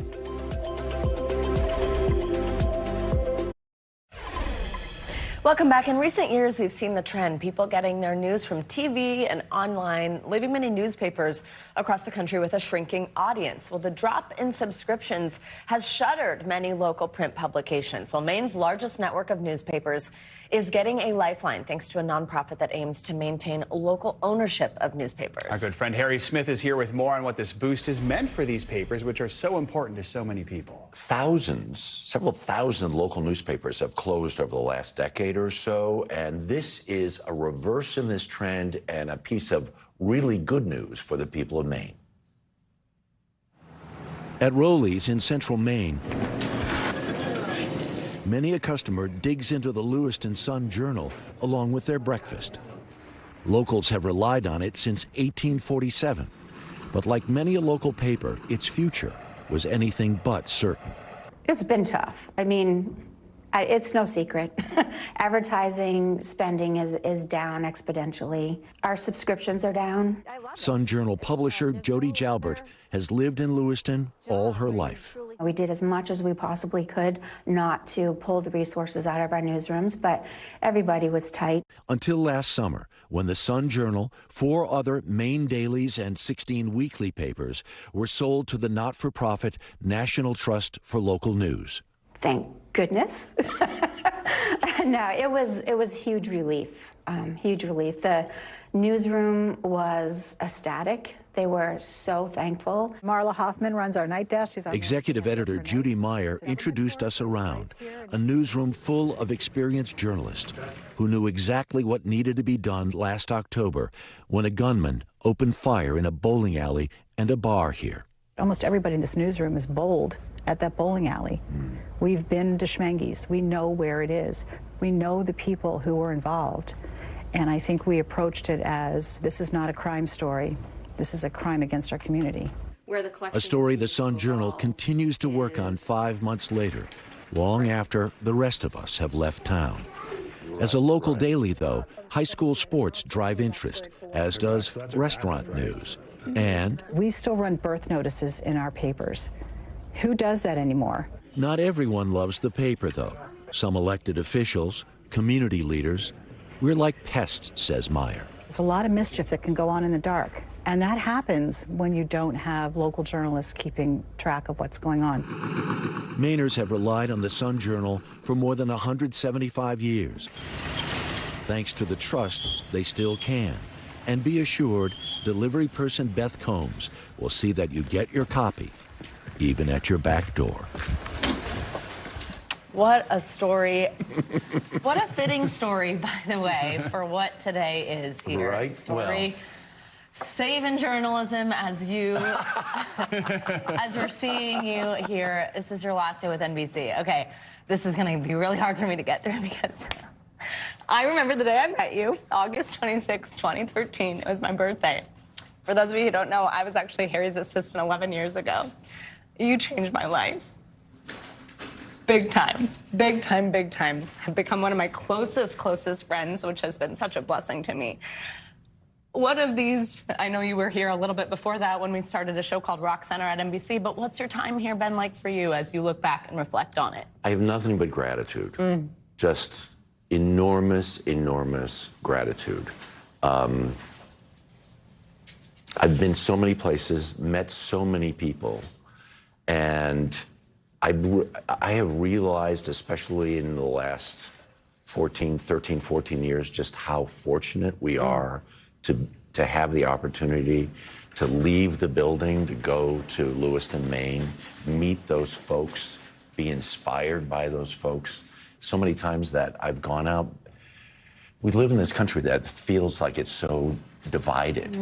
Welcome back. In recent years, we've seen the trend, people getting their news from TV and online, leaving many newspapers across the country with a shrinking audience. Well, the drop in subscriptions has shuttered many local print publications. Well, Maine's largest network of newspapers is getting a lifeline thanks to a nonprofit that aims to maintain local ownership of newspapers. Our good friend Harry Smith is here with more on what this boost is meant for these papers, which are so important to so many people. Several thousand local newspapers have closed over the last decade or so, and this is a reverse in this trend and a piece of really good news for the people of Maine. At Rowley's in central Maine, many a customer digs into the Lewiston Sun-Journal along with their breakfast. Locals have relied on it since 1847, but like many a local paper, its future was anything but certain. It's been tough. I mean, it's no secret. Advertising spending is down exponentially. Our subscriptions are down. Sun-Journal publisher Jody Jalbert has lived in Lewiston all her life. We did as much as we possibly could not to pull the resources out of our newsrooms, but everybody was tight. Until last summer, when the Sun-Journal, 4 other Maine dailies, and 16 weekly papers were sold to the not-for-profit National Trust for Local News. Thank goodness. No, it was huge relief. Huge relief. The newsroom was ecstatic. They were so thankful. Marla Hoffman runs our night desk. She's Executive editor Judy Meyer introduced us around a newsroom full of experienced journalists who knew exactly what needed to be done last October when a gunman opened fire in a bowling alley and a bar here. Almost everybody in this newsroom is bowled at that bowling alley. We've been to Schmenge's. We know where it is. We know the people who were involved. And I think we approached it as, this is not a crime story. This is a crime against our community. A story the Sun-Journal continues to work on 5 months later, long after the rest of us have left town. As a local daily, though, high school sports drive interest, as does restaurant news. And we still run birth notices in our papers. Who does that anymore? Not everyone loves the paper, though. Some elected officials, community leaders. We're like pests, says Meyer. There's a lot of mischief that can go on in the dark. And that happens when you don't have local journalists keeping track of what's going on. Mainers have relied on the Sun-Journal for more than 175 years. Thanks to the trust, they still can. And be assured, delivery person Beth Combs will see that you get your copy, even at your back door. What a story. What a fitting story, by the way, for what today is here. Right? Story. Well. Saving journalism as we're seeing you here. This is your last day with NBC. Okay, this is going to be really hard for me to get through because I remember the day I met you, August 26, 2013. It was my birthday. For those of you who don't know, I was actually Harry's assistant 11 years ago. You changed my life. Big time, big time, big time. Have become one of my closest friends, which has been such a blessing to me. What of these, I know you were here a little bit before that when we started a show called Rock Center at NBC, but what's your time here been like for you as you look back and reflect on it? I have nothing but gratitude. Just enormous, enormous gratitude. I've been so many places, met so many people, and I have realized, especially in the last 13, 14 years, just how fortunate we are to have the opportunity to leave the building, to go to Lewiston, Maine, meet those folks, be inspired by those folks. So many times that I've gone out, we live in this country that feels like it's so divided.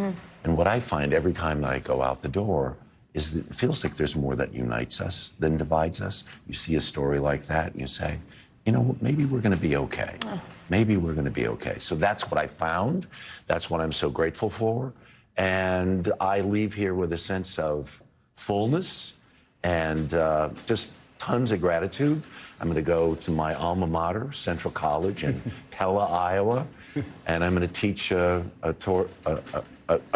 And what I find every time I go out the door is that it feels like there's more that unites us than divides us. You see a story like that and you say, you know, maybe we're going to be okay. Maybe we're going to be okay. So that's what I found. That's what I'm so grateful for. And I leave here with a sense of fullness and just tons of gratitude. I'm going to go to my alma mater, Central College in Pella, Iowa, and I'm going to teach a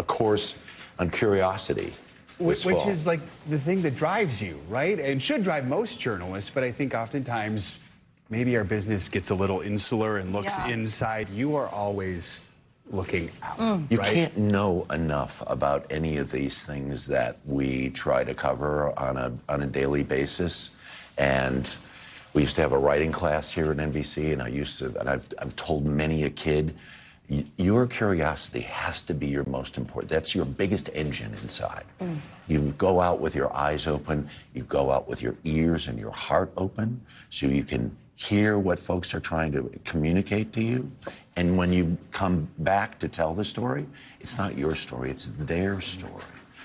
course on curiosity. Which is like the thing that drives you, right? And should drive most journalists, but I think oftentimes maybe our business gets a little insular and looks inside. You are always looking out. You can't know enough about any of these things that we try to cover on a daily basis. And we used to have a writing class here at NBC, and I've told many a kid, your curiosity has to be your most important. That's your biggest engine inside. You go out with your eyes open, you go out with your ears and your heart open, so you can hear what folks are trying to communicate to you. And when you come back to tell the story, it's not your story, it's their story.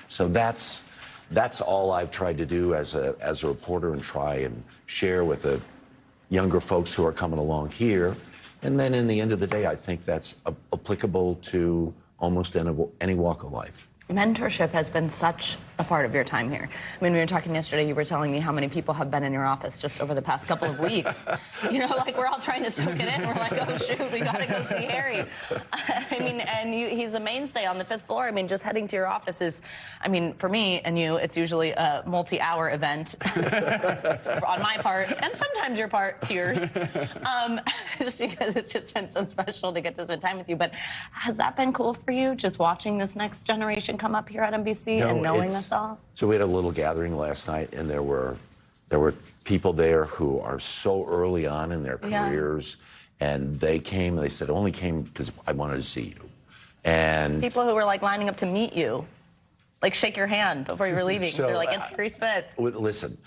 So that's all I've tried to do as a reporter, and try and share with the younger folks who are coming along here. And then in the end of the day, I think that's applicable to almost any walk of life. Mentorship has been such a part of your time here. I mean, we were talking yesterday, you were telling me how many people have been in your office just over the past couple of weeks. You know, like, we're all trying to soak it in. We're like, oh, shoot, we got to go see Harry. I mean, and he's a mainstay on the 5th floor. I mean, just heading to your office is, I mean, for me and you, it's usually a multi-hour event on my part, and sometimes your part, to yours, just because it's just been so special to get to spend time with you. But has that been cool for you, just watching this next generation come up here at NBC and knowing us all? So we had a little gathering last night, and there were people there who are so early on in their careers, and they came, and they said, only came because I wanted to see you. And people who were like lining up to meet you, like shake your hand before you were leaving. So, they're like, it's Harry Smith. Listen,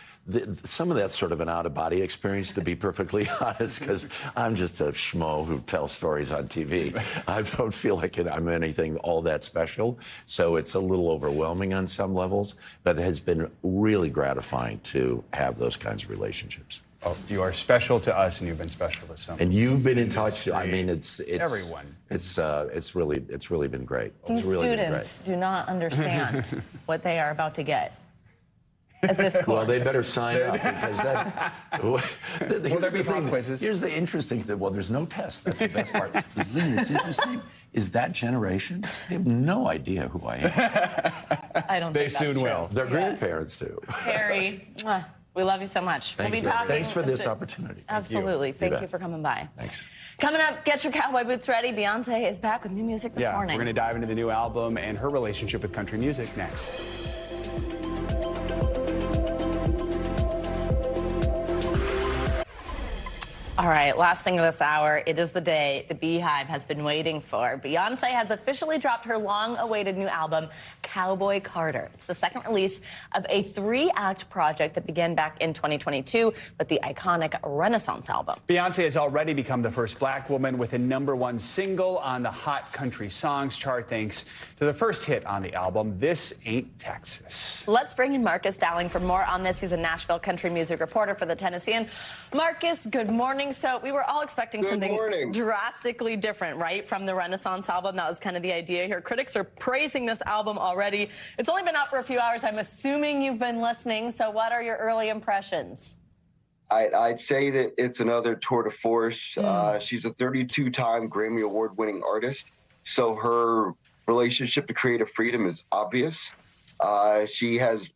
some of that's sort of an out-of-body experience, to be perfectly honest, because I'm just a schmo who tells stories on TV. I don't feel like I'm anything all that special, so it's a little overwhelming on some levels, but it has been really gratifying to have those kinds of relationships. Oh, you are special to us, and you've been special to some. And you've been in touch. I mean, it's everyone. It's really been great. These students do not understand what they are about to get at this course. Well, they better sign up, because that. Will there be pop quizzes? Here's the interesting thing. Well, there's no test. That's the best part. The thing that's interesting is that generation, they have no idea who I am. I don't think that's soon true. will. Their grandparents do. Harry, we love you so much. Thank we'll be you. talking. Thanks for this opportunity. Absolutely. Thank you for coming by. Thanks. Coming up, get your cowboy boots ready. Beyonce is back with new music this morning. We're going to dive into the new album and her relationship with country music next. All right, last thing of this hour, it is the day the Beehive has been waiting for. Beyonce has officially dropped her long-awaited new album, Cowboy Carter. It's the second release of a 3-act project that began back in 2022 with the iconic Renaissance album. Beyonce has already become the first black woman with a #1 single on the Hot Country Songs chart, thanks to the first hit on the album, This Ain't Texas. Let's bring in Marcus Dowling for more on this. He's a Nashville country music reporter for the Tennessean. Marcus, good morning. So we were all expecting something drastically different, right, from the Renaissance album. That was kind of the idea here. Critics are praising this album already. It's only been out for a few hours. I'm assuming you've been listening. So what are your early impressions? I'd say that it's another tour de force. She's a 32-time Grammy Award-winning artist, so her relationship to creative freedom is obvious. She has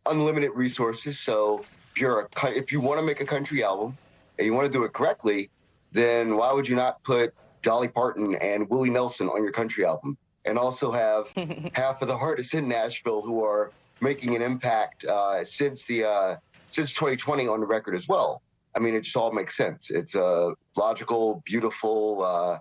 unlimited resources, so if you want to make a country album, and you want to do it correctly, then why would you not put Dolly Parton and Willie Nelson on your country album, and also have half of the artists in Nashville who are making an impact since 2020 on the record as well? I mean, it just all makes sense. It's a logical, beautiful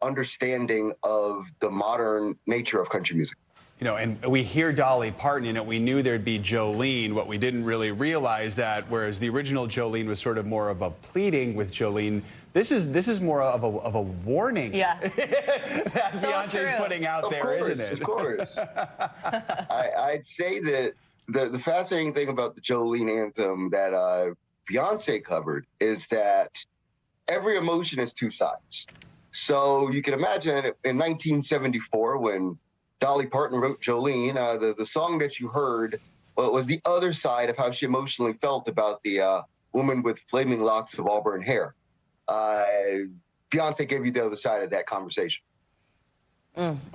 understanding of the modern nature of country music. You know, and we hear Dolly Parton, you know, we knew there'd be Jolene. What we didn't really realize that, whereas the original Jolene was sort of more of a pleading with Jolene, this is more of a warning. Yeah. that so Beyonce's putting out there, isn't it? Of course. I'd say that the fascinating thing about the Jolene anthem that Beyonce covered is that every emotion has two sides. So you can imagine in 1974 when Dolly Parton wrote Jolene, the song that you heard was the other side of how she emotionally felt about the woman with flaming locks of auburn hair. Beyonce gave you the other side of that conversation.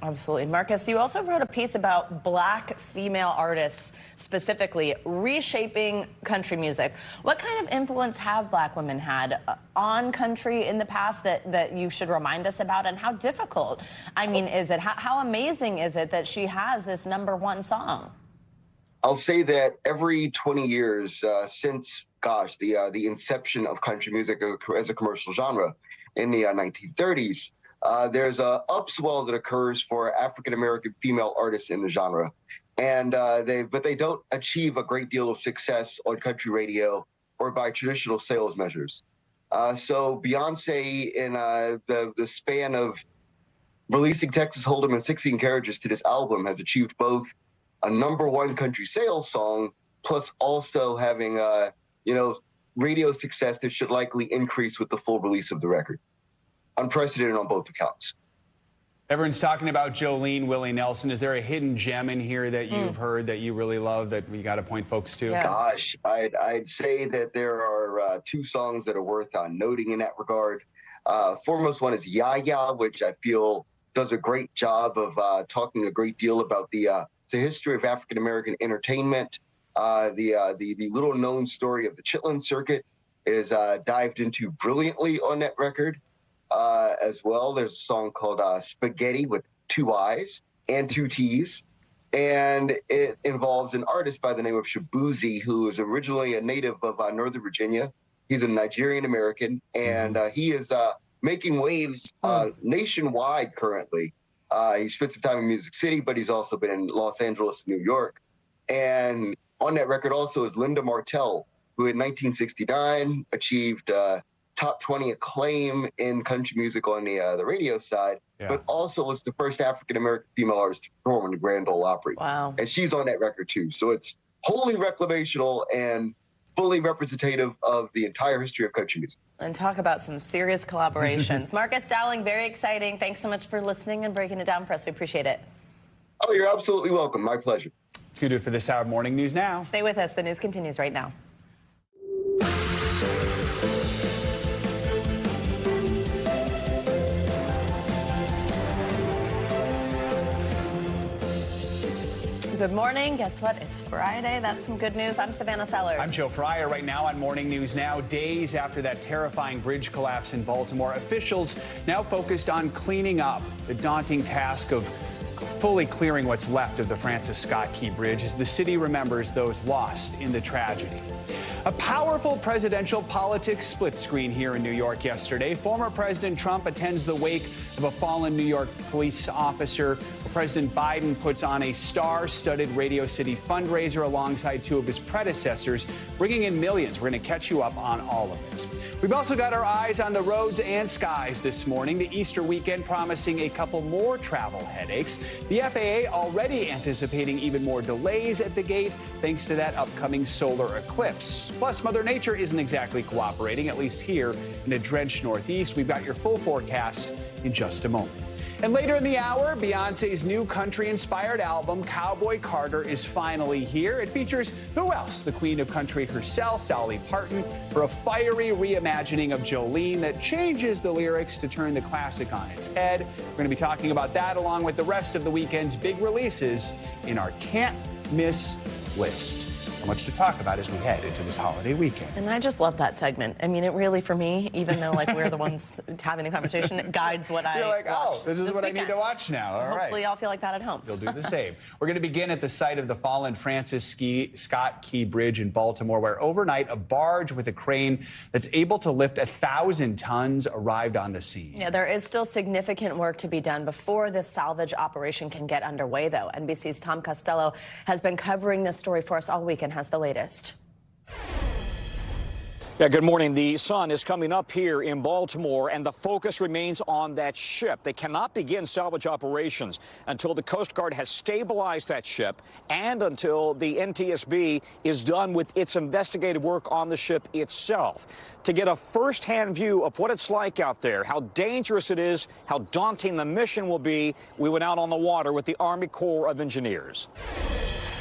Absolutely. Marcus, you also wrote a piece about Black female artists, specifically reshaping country music. What kind of influence have Black women had on country in the past that you should remind us about, and how difficult, is it? How amazing is it that she has this #1 song? I'll say that every 20 years since, the inception of country music as a commercial genre in the 1930s, there's a upswell that occurs for African-American female artists in the genre. And they don't achieve a great deal of success on country radio or by traditional sales measures. So Beyoncé, in the span of releasing Texas Hold'em and 16 Carriages to this album, has achieved both a #1 country sales song, plus also having radio success that should likely increase with the full release of the record. Unprecedented on both accounts. Everyone's talking about Jolene Willie Nelson. Is there a hidden gem in here that you've heard that you really love that we got to point folks to? Yeah. Gosh, I'd say that there are 2 songs that are worth noting in that regard. Foremost one is Ya Ya, which I feel does a great job of talking a great deal about the history of African American entertainment. The little known story of the Chitlin Circuit is dived into brilliantly on that record. As well, there's a song called Spaghetti with 2 I's and 2 T's. And it involves an artist by the name of Shabuzi, who is originally a native of Northern Virginia. He's a Nigerian American, and he is making waves nationwide currently. He spent some time in Music City, but he's also been in Los Angeles, New York. And on that record also is Linda Martell, who in 1969 achieved top 20 acclaim in country music on the radio side, but also was the first African-American female artist to perform in the Grand Ole Opry. Wow. And she's on that record too. So it's wholly reclamational and fully representative of the entire history of country music. And talk about some serious collaborations. Marcus Dowling, very exciting. Thanks so much for listening and breaking it down for us. We appreciate it. Oh, you're absolutely welcome. My pleasure. It's going to do it for this hour of Morning News Now. Stay with us. The news continues right now. Good morning. Guess what? It's Friday. That's some good news. I'm Savannah Sellers. I'm Joe Fryer. Right now on Morning News Now, days after that terrifying bridge collapse in Baltimore, officials now focused on cleaning up. The daunting task of fully clearing what's left of the Francis Scott Key Bridge as the city remembers those lost in the tragedy. A powerful presidential politics split screen here in New York yesterday. Former President Trump attends the wake of a fallen New York police officer. President Biden puts on a star-studded Radio City fundraiser alongside 2 of his predecessors, bringing in millions. We're going to catch you up on all of it. We've also got our eyes on the roads and skies this morning. The Easter weekend promising a couple more travel headaches. The FAA already anticipating even more delays at the gate thanks to that upcoming solar eclipse. Plus, Mother Nature isn't exactly cooperating, at least here in a drenched Northeast. We've got your full forecast in just a moment. And later in the hour, Beyoncé's new country-inspired album, Cowboy Carter, is finally here. It features who else? The queen of country herself, Dolly Parton, for a fiery reimagining of Jolene that changes the lyrics to turn the classic on its head. We're going to be talking about that along with the rest of the weekend's big releases in our Can't Miss list. So much to talk about as we head into this holiday weekend. And I just love that segment. I mean, it really, for me, even though we're the ones having the conversation, it guides what I You're like, oh, this is what weekend. I need to watch now. So all right. hopefully I'll feel like that at home. You'll do the same. We're going to begin at the site of the fallen Francis Scott Key Bridge in Baltimore, where overnight a barge with a crane that's able to lift 1,000 tons arrived on the scene. Yeah, there is still significant work to be done before this salvage operation can get underway, though. NBC's Tom Costello has been covering this story for us all week and has the latest. Yeah, good morning. The sun is coming up here in Baltimore, and the focus remains on that ship. They cannot begin salvage operations until the Coast Guard has stabilized that ship and until the NTSB is done with its investigative work on the ship itself. To get a first-hand view of what it's like out there, how dangerous it is, how daunting the mission will be, we went out on the water with the Army Corps of Engineers.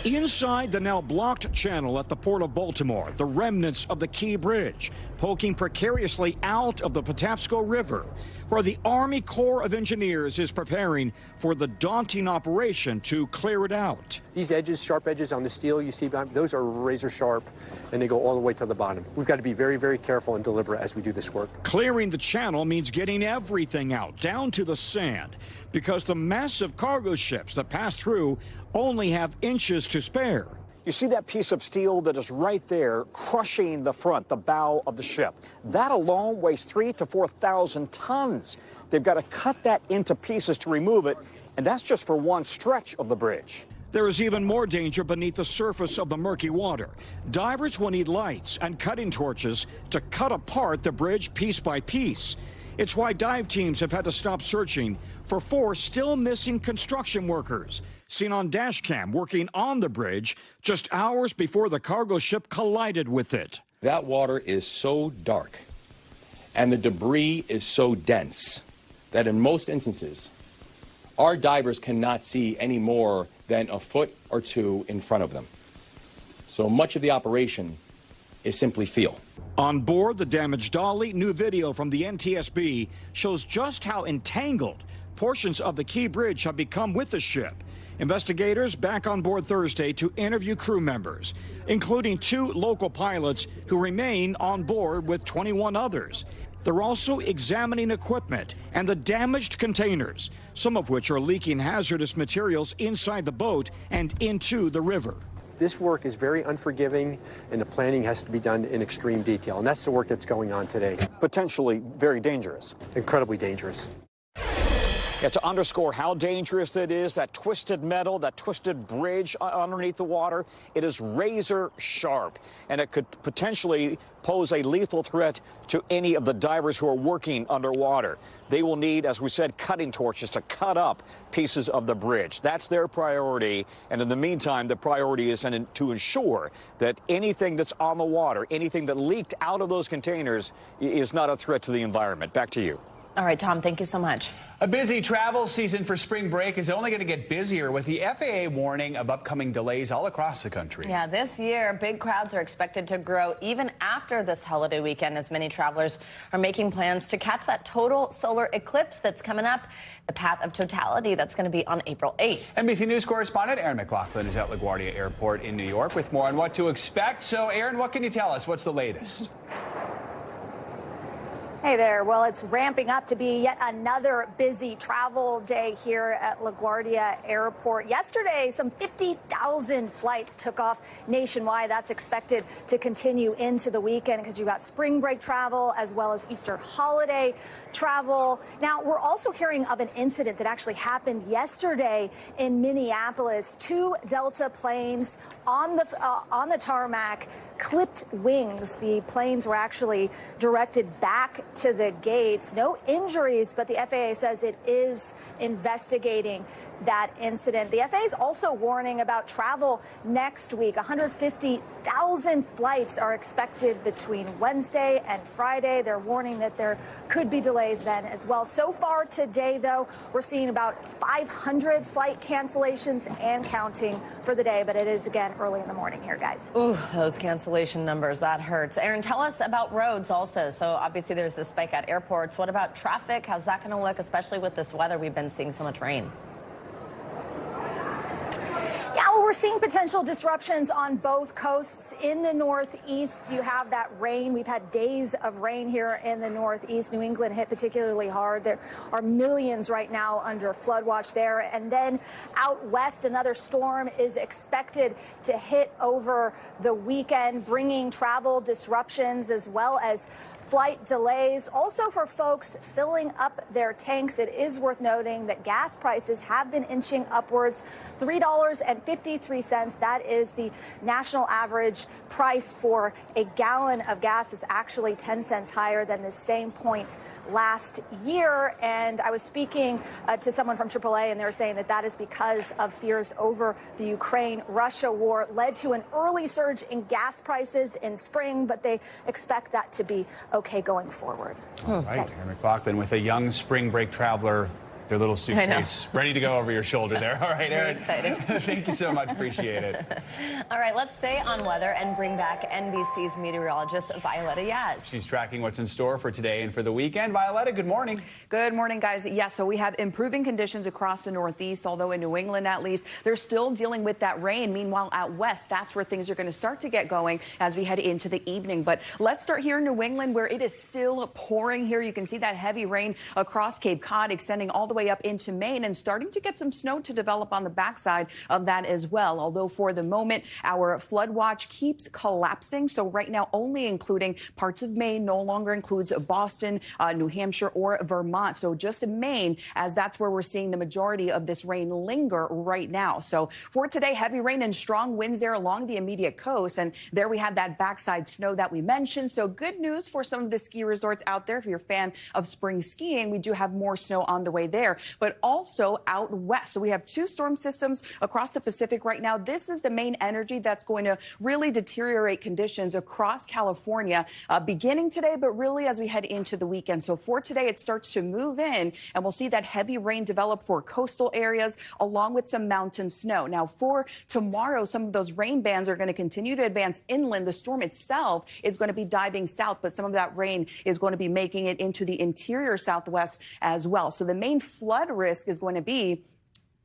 Inside the now blocked channel at the Port of Baltimore, the remnants of the Key Bridge poking precariously out of the Patapsco River, where the Army Corps of Engineers is preparing for the daunting operation to clear it out. These edges, sharp edges on the steel you see behind, those are razor sharp, and they go all the way to the bottom. We've got to be very, very careful and deliberate as we do this work. Clearing the channel means getting everything out, down to the sand, because the massive cargo ships that pass through only have inches to spare. You see that piece of steel that is right there crushing the front, the bow of the ship. That alone weighs 3,000 to 4,000 tons. They've got to cut that into pieces to remove it, and that's just for one stretch of the bridge. There is even more danger beneath the surface of the murky water. Divers will need lights and cutting torches to cut apart the bridge piece by piece. It's why dive teams have had to stop searching for 4 still missing construction workers, seen on dash cam working on the bridge just hours before the cargo ship collided with it. That water is so dark and the debris is so dense that in most instances, our divers cannot see any more than a foot or 2 in front of them. So much of the operation is simply feel. On board the damaged dolly, new video from the NTSB shows just how entangled portions of the Key Bridge have become with the ship. Investigators back on board Thursday to interview crew members, including 2 local pilots who remain on board with 21 others. They're also examining equipment and the damaged containers, some of which are leaking hazardous materials inside the boat and into the river. This work is very unforgiving, and the planning has to be done in extreme detail, and that's the work that's going on today. Potentially very dangerous. Incredibly dangerous. Yeah, to underscore how dangerous it is, that twisted metal, that twisted bridge underneath the water, it is razor sharp, and it could potentially pose a lethal threat to any of the divers who are working underwater. They will need, as we said, cutting torches to cut up pieces of the bridge. That's their priority, and in the meantime, the priority is to ensure that anything that's on the water, anything that leaked out of those containers is not a threat to the environment. Back to you. All right, Tom, thank you so much. A busy travel season for spring break is only going to get busier with the FAA warning of upcoming delays all across the country. Yeah, this year, big crowds are expected to grow even after this holiday weekend, as many travelers are making plans to catch that total solar eclipse that's coming up, the path of totality that's going to be on April 8th. NBC News correspondent Aaron McLaughlin is at LaGuardia Airport in New York with more on what to expect. So, Aaron, what can you tell us? What's the latest? Hey there. Well, it's ramping up to be yet another busy travel day here at LaGuardia Airport. Yesterday, some 50,000 flights took off nationwide. That's expected to continue into the weekend because you've got spring break travel as well as Easter holiday travel. Now, we're also hearing of an incident that actually happened yesterday in Minneapolis. 2 Delta planes on the tarmac clipped wings. The planes were actually directed back to the gates. No injuries, but the FAA says it is investigating that incident. The FAA is also warning about travel next week. 150,000 flights are expected between Wednesday and Friday. They're warning that there could be delays then as well. So far today, though, we're seeing about 500 flight cancellations and counting for the day, but it is, again, early in the morning here, guys. Ooh, those cancellation numbers, that hurts. Aaron, tell us about roads also. So obviously there's a spike at airports. What about traffic? How's that going to look, especially with this weather? We've been seeing so much rain. Yeah, well, we're seeing potential disruptions on both coasts. In the Northeast, you have that rain. We've had days of rain here in the Northeast. New England hit particularly hard. There are millions right now under flood watch there. And then out west, another storm is expected to hit over the weekend, bringing travel disruptions as well as flight delays. Also for folks filling up their tanks, it is worth noting that gas prices have been inching upwards. $3.53. That is the national average price for a gallon of gas. Is actually 10 cents higher than the same point last year. And I was speaking to someone from AAA, and they were saying that that is because of fears over the Ukraine-Russia war led to an early surge in gas prices in spring, but they expect that to be okay going forward. All right, Aaron McLaughlin with a young spring break traveler their little suitcase, ready to go over your shoulder there. All right, Erin. Very excited. Thank you so much. Appreciate it. All right, let's stay on weather and bring back NBC's meteorologist, Violetta Yaz. She's tracking what's in store for today and for the weekend. Violetta, good morning. Good morning, guys. Yeah, so we have improving conditions across the Northeast, although in New England, at least, they're still dealing with that rain. Meanwhile, out west, that's where things are going to start to get going as we head into the evening. But let's start here in New England, where it is still pouring here. You can see that heavy rain across Cape Cod, extending all the way up into Maine, and starting to get some snow to develop on the backside of that as well. Although for the moment, our flood watch keeps collapsing. So right now, only including parts of Maine, no longer includes Boston, New Hampshire, or Vermont. So just Maine, as that's where we're seeing the majority of this rain linger right now. So for today, heavy rain and strong winds there along the immediate coast. And there we have that backside snow that we mentioned. So good news for some of the ski resorts out there. If you're a fan of spring skiing, we do have more snow on the way there, but also out west. So we have two storm systems across the Pacific right now. This is the main energy that's going to really deteriorate conditions across California beginning today, but really as we head into the weekend. So for today, it starts to move in, and we'll see that heavy rain develop for coastal areas along with some mountain snow. Now for tomorrow, some of those rain bands are going to continue to advance inland. The storm itself is going to be diving south, but some of that rain is going to be making it into the interior southwest as well. So the main flood risk is going to be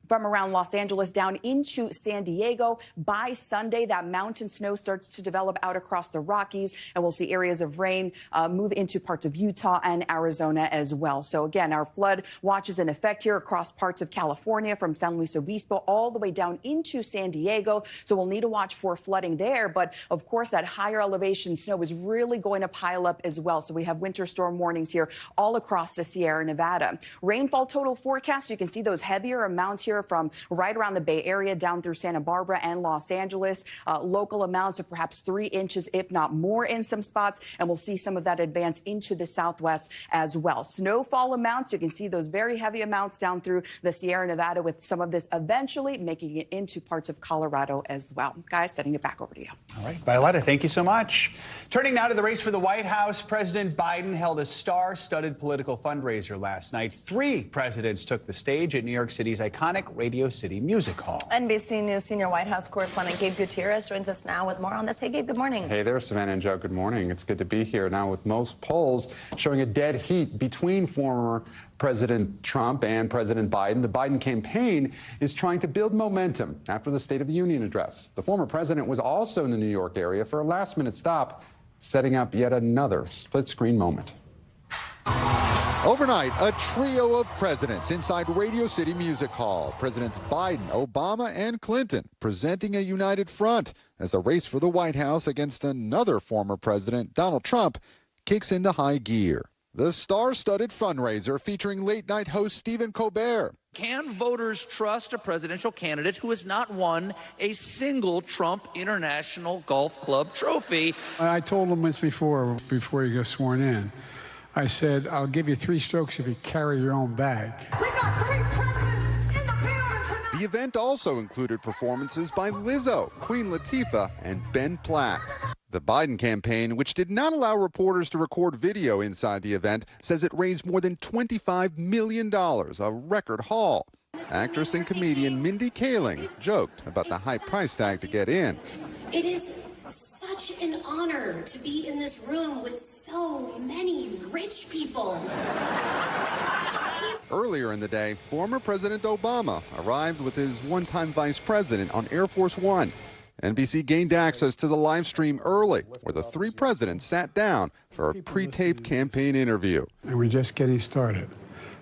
from around Los Angeles down into San Diego. By Sunday, that mountain snow starts to develop out across the Rockies, and we'll see areas of rain move into parts of Utah and Arizona as well. So again, our flood watch is in effect here across parts of California, from San Luis Obispo all the way down into San Diego. So we'll need to watch for flooding there. But of course, that higher elevation snow is really going to pile up as well. So we have winter storm warnings here all across the Sierra Nevada. Rainfall total forecast, you can see those heavier amounts here from right around the Bay Area down through Santa Barbara and Los Angeles. Local amounts of perhaps 3 inches, if not more in some spots. And we'll see some of that advance into the southwest as well. Snowfall amounts, you can see those very heavy amounts down through the Sierra Nevada, with some of this eventually making it into parts of Colorado as well. Guys, sending it back over to you. All right, Violetta, thank you so much. Turning now to the race for the White House, President Biden held a star-studded political fundraiser last night. 3 presidents took the stage at New York City's iconic Radio City Music Hall. NBC News senior White House correspondent Gabe Gutierrez joins us now with more on this. Hey, Gabe, good morning. Hey there, Savannah and Joe. Good morning. It's good to be here now, with most polls showing a dead heat between former President Trump and President Biden. The Biden campaign is trying to build momentum after the State of the Union address. The former president was also in the New York area for a last-minute stop, setting up yet another split-screen moment. Overnight, a trio of presidents inside Radio City Music Hall. Presidents Biden, Obama, and Clinton presenting a united front as the race for the White House against another former president, Donald Trump, kicks into high gear. The star-studded fundraiser featuring late-night host Stephen Colbert. Can voters trust a presidential candidate who has not won a single Trump International Golf Club trophy? I told him once before you get sworn in, I said, I'll give you 3 strokes if you carry your own bag. We got 3 presidents in the building tonight. The event also included performances by Lizzo, Queen Latifah, and Ben Platt. The Biden campaign, which did not allow reporters to record video inside the event, says it raised more than $25 million, a record haul. Actress and comedian Mindy Kaling joked about the high price tag to get in. It is such an honor to be in this room with so many rich people. Earlier in the day, former President Obama arrived with his one-time vice president on Air Force One. NBC gained access to the live stream early, where the 3 presidents sat down for a pre-taped campaign interview. And we're just getting started.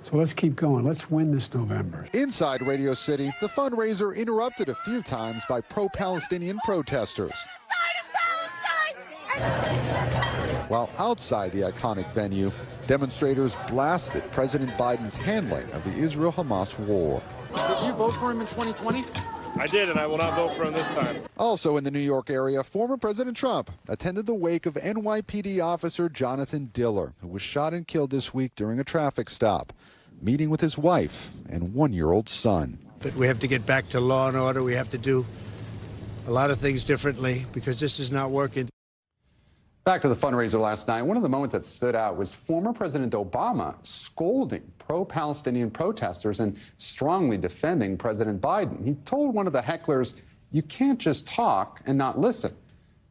So let's keep going. Let's win this November. Inside Radio City, the fundraiser interrupted a few times by pro-Palestinian protesters. While outside the iconic venue, demonstrators blasted President Biden's handling of the Israel-Hamas war. Did you vote for him in 2020? I did, and I will not vote for him this time. Also in the New York area, former President Trump attended the wake of NYPD officer Jonathan Diller, who was shot and killed this week during a traffic stop, meeting with his wife and 1-year-old son. But we have to get back to law and order. We have to do a lot of things differently because this is not working. Back to the fundraiser last night, one of the moments that stood out was former President Obama scolding pro-Palestinian protesters and strongly defending President Biden. He told one of the hecklers, "You can't just talk and not listen."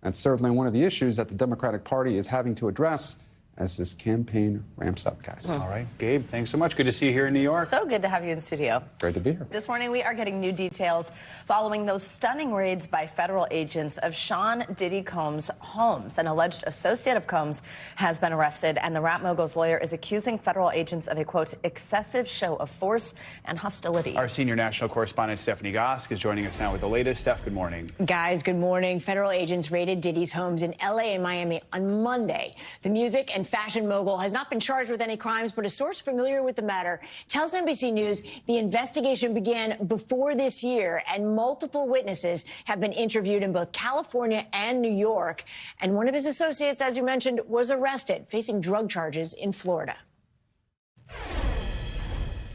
That's certainly one of the issues that the Democratic Party is having to address as this campaign ramps up, guys. All right, Gabe, thanks so much. Good to see you here in New York. So good to have you in studio. Great to be here. This morning, we are getting new details following those stunning raids by federal agents of Sean Diddy Combs' homes. An alleged associate of Combs has been arrested, and the rap mogul's lawyer is accusing federal agents of a, quote, excessive show of force and hostility. Our senior national correspondent, Stephanie Gosk, is joining us now with the latest. Steph, good morning. Guys, good morning. Federal agents raided Diddy's homes in L.A. and Miami on Monday. The music and fashion mogul has not been charged with any crimes, but a source familiar with the matter tells NBC News the investigation began before this year, and multiple witnesses have been interviewed in both California and New York. And one of his associates, as you mentioned, was arrested, facing drug charges in Florida.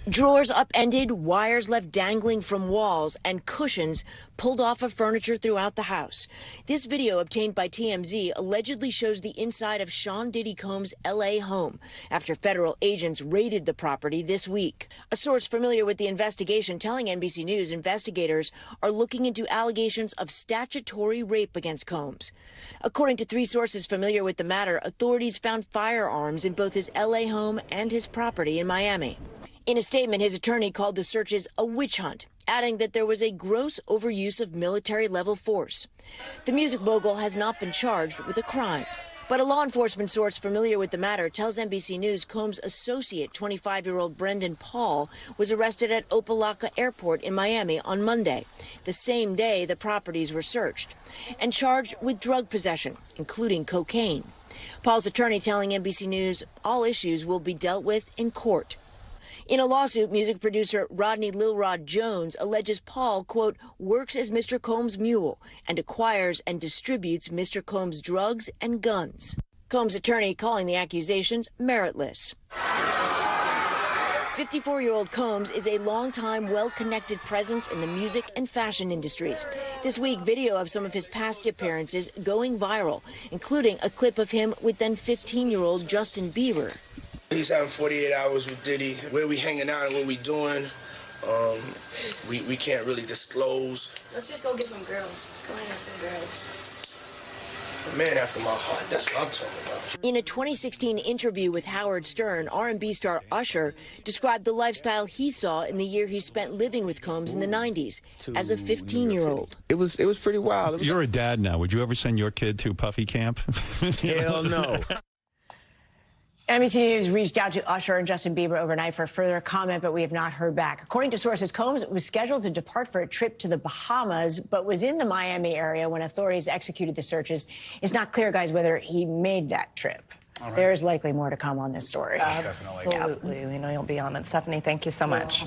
Drawers upended, wires left dangling from walls, and cushions pulled off of furniture throughout the house. This video, obtained by TMZ, allegedly shows the inside of Sean Diddy Combs' L.A. home after federal agents raided the property this week. A source familiar with the investigation telling NBC News investigators are looking into allegations of statutory rape against Combs. According to three sources familiar with the matter, authorities found firearms in both his L.A. home and his property in Miami. In a statement, his attorney called the searches a witch hunt, adding that there was a gross overuse of military-level force. The music mogul has not been charged with a crime. But a law enforcement source familiar with the matter tells NBC News Combs' associate, 25-year-old Brendan Paul, was arrested at Opa-locka Airport in Miami on Monday, the same day the properties were searched, and charged with drug possession, including cocaine. Paul's attorney telling NBC News all issues will be dealt with in court. In a lawsuit, music producer Rodney Lil Rod Jones alleges Paul, quote, works as Mr. Combs' mule and acquires and distributes Mr. Combs' drugs and guns. Combs' attorney calling the accusations meritless. 54-year-old Combs is a longtime, well-connected presence in the music and fashion industries. This week, video of some of his past appearances going viral, including a clip of him with then 15-year-old Justin Bieber. He's having 48 hours with Diddy. Where we hanging out and what we doing, we can't really disclose. Let's just go get some girls. Let's go get some girls. A man after my heart, that's what I'm talking about. In a 2016 interview with Howard Stern, R&B star Usher described the lifestyle he saw in the year he spent living with Combs in the 90s as a 15-year-old. It was pretty wild. You're a dad now. Would you ever send your kid to Puffy camp? Hell no. NBC News reached out to Usher and Justin Bieber overnight for further comment, but we have not heard back. According to sources, Combs was scheduled to depart for a trip to the Bahamas, but was in the Miami area when authorities executed the searches. It's not clear, guys, whether he made that trip. Right. There is likely more to come on this story. Absolutely. We know you'll be on it. Stephanie, thank you so much.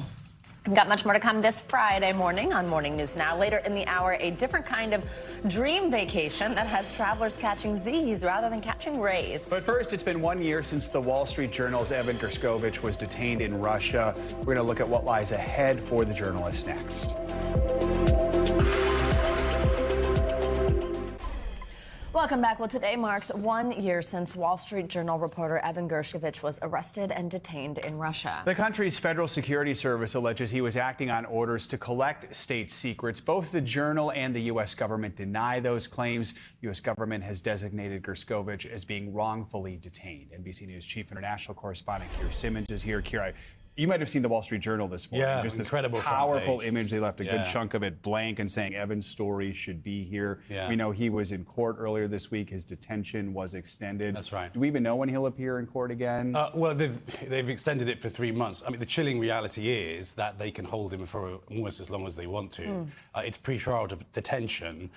We've got much more to come this Friday morning on Morning News Now. Later in the hour, a different kind of dream vacation that has travelers catching Z's rather than catching rays. But first, it's been 1 year since the Wall Street Journal's Evan Gershkovich was detained in Russia. We're going to look at what lies ahead for the journalist next. Welcome back. Well, today marks 1 year since Wall Street Journal reporter Evan Gershkovich was arrested and detained in Russia. The country's Federal Security Service alleges he was acting on orders to collect state secrets. Both the Journal and the U.S. government deny those claims. The U.S. government has designated Gershkovich as being wrongfully detained. NBC News chief international correspondent Keir Simmons is here. Keir, you might have seen the Wall Street Journal this morning. Yeah, just this incredible powerful image. They left a good chunk of it blank and saying Evan's story should be here. Yeah. We know he was in court earlier this week. His detention was extended. That's right. Do we even know when he'll appear in court again? Well, they've extended it for 3 months. I mean, the chilling reality is that they can hold him for almost as long as they want to. It's pre-trial detention.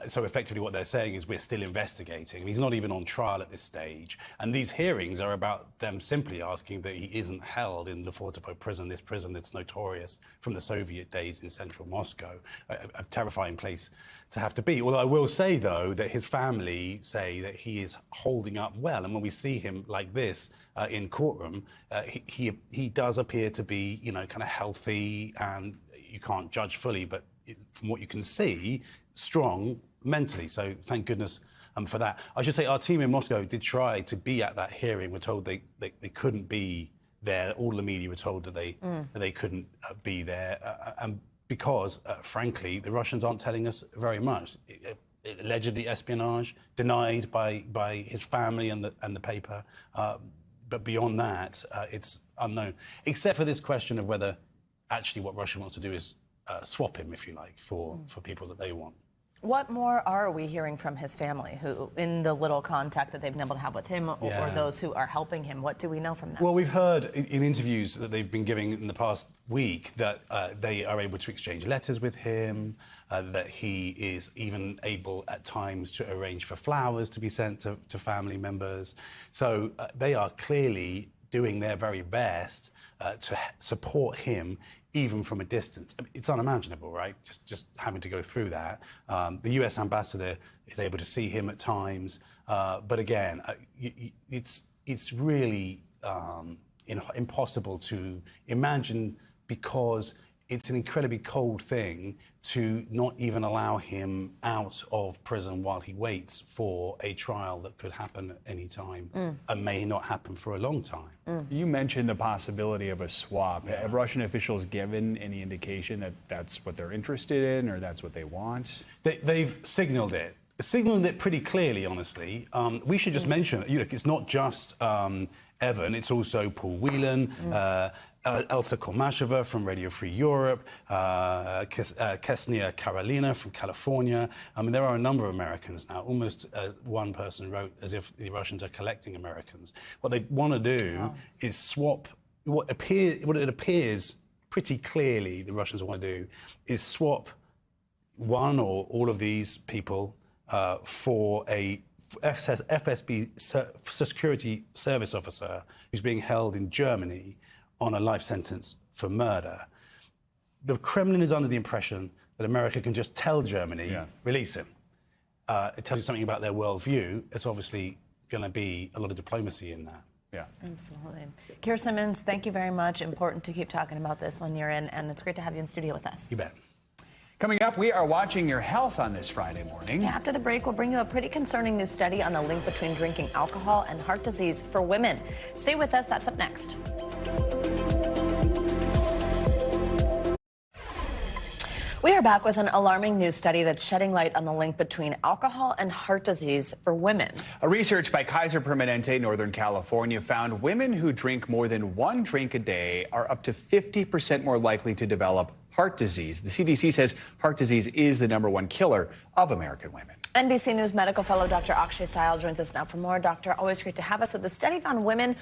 So effectively what they're saying is we're still investigating. He's not even on trial at this stage. And these hearings are about them simply asking that he isn't held in the Fortovo prison, this prison that's notorious from the Soviet days in central Moscow. A terrifying place to have to be. Although I will say, though, that his family say that he is holding up well. And when we see him like this in courtroom, he does appear to be, kind of healthy, and you can't judge fully, but from what you can see, strong mentally. So thank goodness for that. I should say our team in Moscow did try to be at that hearing. We're told they couldn't be there. All the media were told that they couldn't be there, and because, frankly, the Russians aren't telling us very much. Allegedly espionage, denied by his family and the paper, but beyond that, it's unknown. Except for this question of whether actually what Russia wants to do is swap him, if you like, for people that they want. What more are we hearing from his family, who, in the little contact that they've been able to have with him, or those who are helping him? What do we know from them? Well, we've heard in interviews that they've been giving in the past week that they are able to exchange letters with him, that he is even able at times to arrange for flowers to be sent to family members. So they are clearly doing their very best to support him, even from a distance. I mean, it's unimaginable, right? Just having to go through that. The US ambassador is able to see him at times, but again, it's really impossible to imagine, because it's an incredibly cold thing to not even allow him out of prison while he waits for a trial that could happen at any time and may not happen for a long time. You mentioned the possibility of a swap. Have Russian officials given any indication that that's what they're interested in, or that's what they want? They've signaled it. Signaled it pretty clearly, honestly. We should just mention, it's not just Evan, it's also Paul Whelan, Elsa Kolmasheva from Radio Free Europe, Kesnia Karolina from California. I mean, there are a number of Americans now. Almost one person wrote as if the Russians are collecting Americans. What they want to do is swap what it appears pretty clearly the Russians want to do is swap one or all of these people for a FSB security service officer who's being held in Germany on a life sentence for murder. The Kremlin is under the impression that America can just tell Germany, release him. It tells you something about their worldview. It's obviously going to be a lot of diplomacy in that. Yeah, absolutely. Keir Simmons, thank you very much. Important to keep talking about this when you're in, and it's great to have you in studio with us. You bet. Coming up, we are watching your health on this Friday morning. Yeah, after the break, we'll bring you a pretty concerning new study on the link between drinking alcohol and heart disease for women. Stay with us. That's up next. We are back with an alarming new study that's shedding light on the link between alcohol and heart disease for women. A research by Kaiser Permanente, Northern California, found women who drink more than one drink a day are up to 50% more likely to develop heart disease. The CDC says heart disease is the #1 killer of American women. NBC News medical fellow Dr. Akshay Syal joins us now for more. Doctor, always great to have us. So the study found women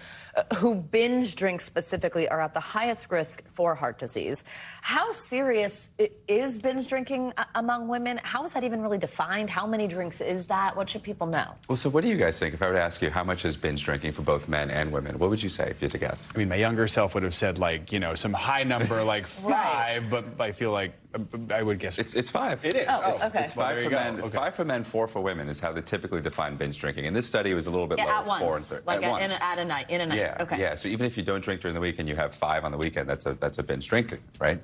who binge drink specifically are at the highest risk for heart disease. How serious is binge drinking among women? How is that even really defined? How many drinks is that? What should people know? Well, so what do you guys think? If I were to ask you how much is binge drinking for both men and women, what would you say if you had to guess? I mean, my younger self would have said, like, you know, some high number like 5, but I feel like I would guess it's 5. It is. Okay. It's 5 for men. Okay. 5 for men, 4 for women is how they typically define binge drinking. And this study was a little bit lower, at once. 4 and 3. Like at once. In a night. Yeah. Okay. Yeah. So even if you don't drink during the week and you have 5 on the weekend, that's a binge drinking, right?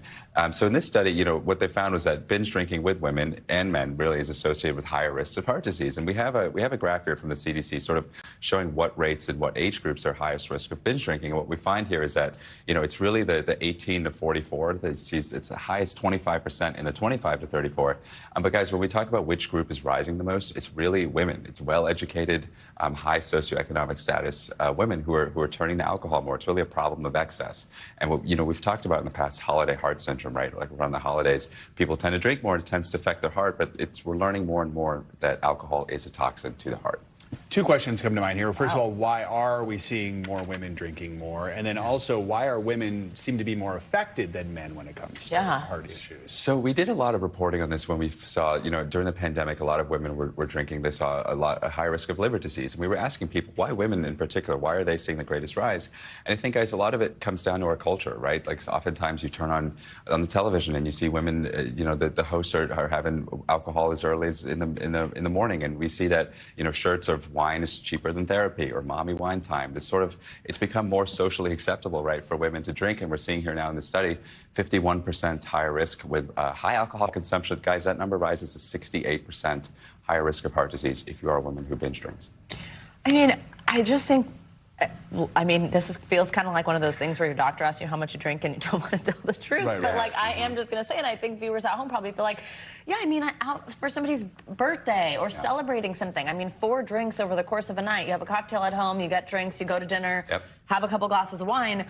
So in this study, you know, what they found was that binge drinking with women and men really is associated with higher risks of heart disease. And we have a graph here from the CDC sort of showing what rates and what age groups are highest risk of binge drinking. And what we find here is that, you know, it's really the 18 to 44. It's the highest 25% in the 25 to 34. But guys, when we talk about which group is rising the most, it's really women. It's well-educated, high socioeconomic status women who are turning to alcohol more. It's really a problem of excess. And what, you know, we've talked about in the past holiday heart syndrome, right? Like around the holidays, people tend to drink more. It tends to affect their heart, but we're learning more and more that alcohol is a toxin to the heart. 2 questions come to mind here. First of all, why are we seeing more women drinking more? And then also, why are women seem to be more affected than men when it comes to heart issues? So we did a lot of reporting on this when we saw, you know, during the pandemic, a lot of women were drinking. They saw a high risk of liver disease. And we were asking people, why women in particular? Why are they seeing the greatest rise? And I think, guys, a lot of it comes down to our culture, right? Like oftentimes you turn on the television and you see women, you know, the hosts are having alcohol as early as in the morning. And we see that, you know, shirts of wine is cheaper than therapy, or mommy wine time. This sort of, it's become more socially acceptable, right, for women to drink. And we're seeing here now in the study, 51% higher risk with high alcohol consumption. Guys, that number rises to 68% higher risk of heart disease if you are a woman who binge drinks. I mean, I just think, this feels kind of like one of those things where your doctor asks you how much you drink and you don't want to tell the truth. Right, but right. I am just going to say, and I think viewers at home probably feel like, yeah, out for somebody's birthday or celebrating something. 4 drinks over the course of a night. You have a cocktail at home, you get drinks, you go to dinner, have a couple glasses of wine.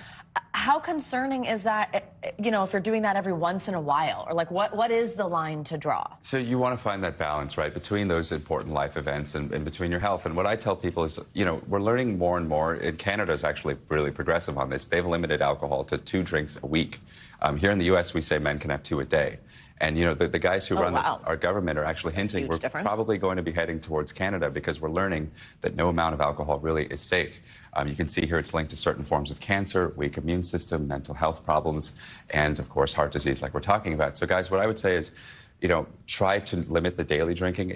How concerning is that, if you're doing that every once in a while? Or what is the line to draw? So you want to find that balance, right, between those important life events and between your health. And what I tell people is, we're learning more and more. In Canada is actually really progressive on this. They've limited alcohol to 2 drinks a week. Here in the U.S., we say men can have 2 a day. And, the guys who run our government are actually hinting we're probably going to be heading towards Canada because we're learning that no amount of alcohol really is safe. You can see here it's linked to certain forms of cancer, weak immune system, mental health problems, and, of course, heart disease like we're talking about. So, guys, what I would say is, try to limit the daily drinking.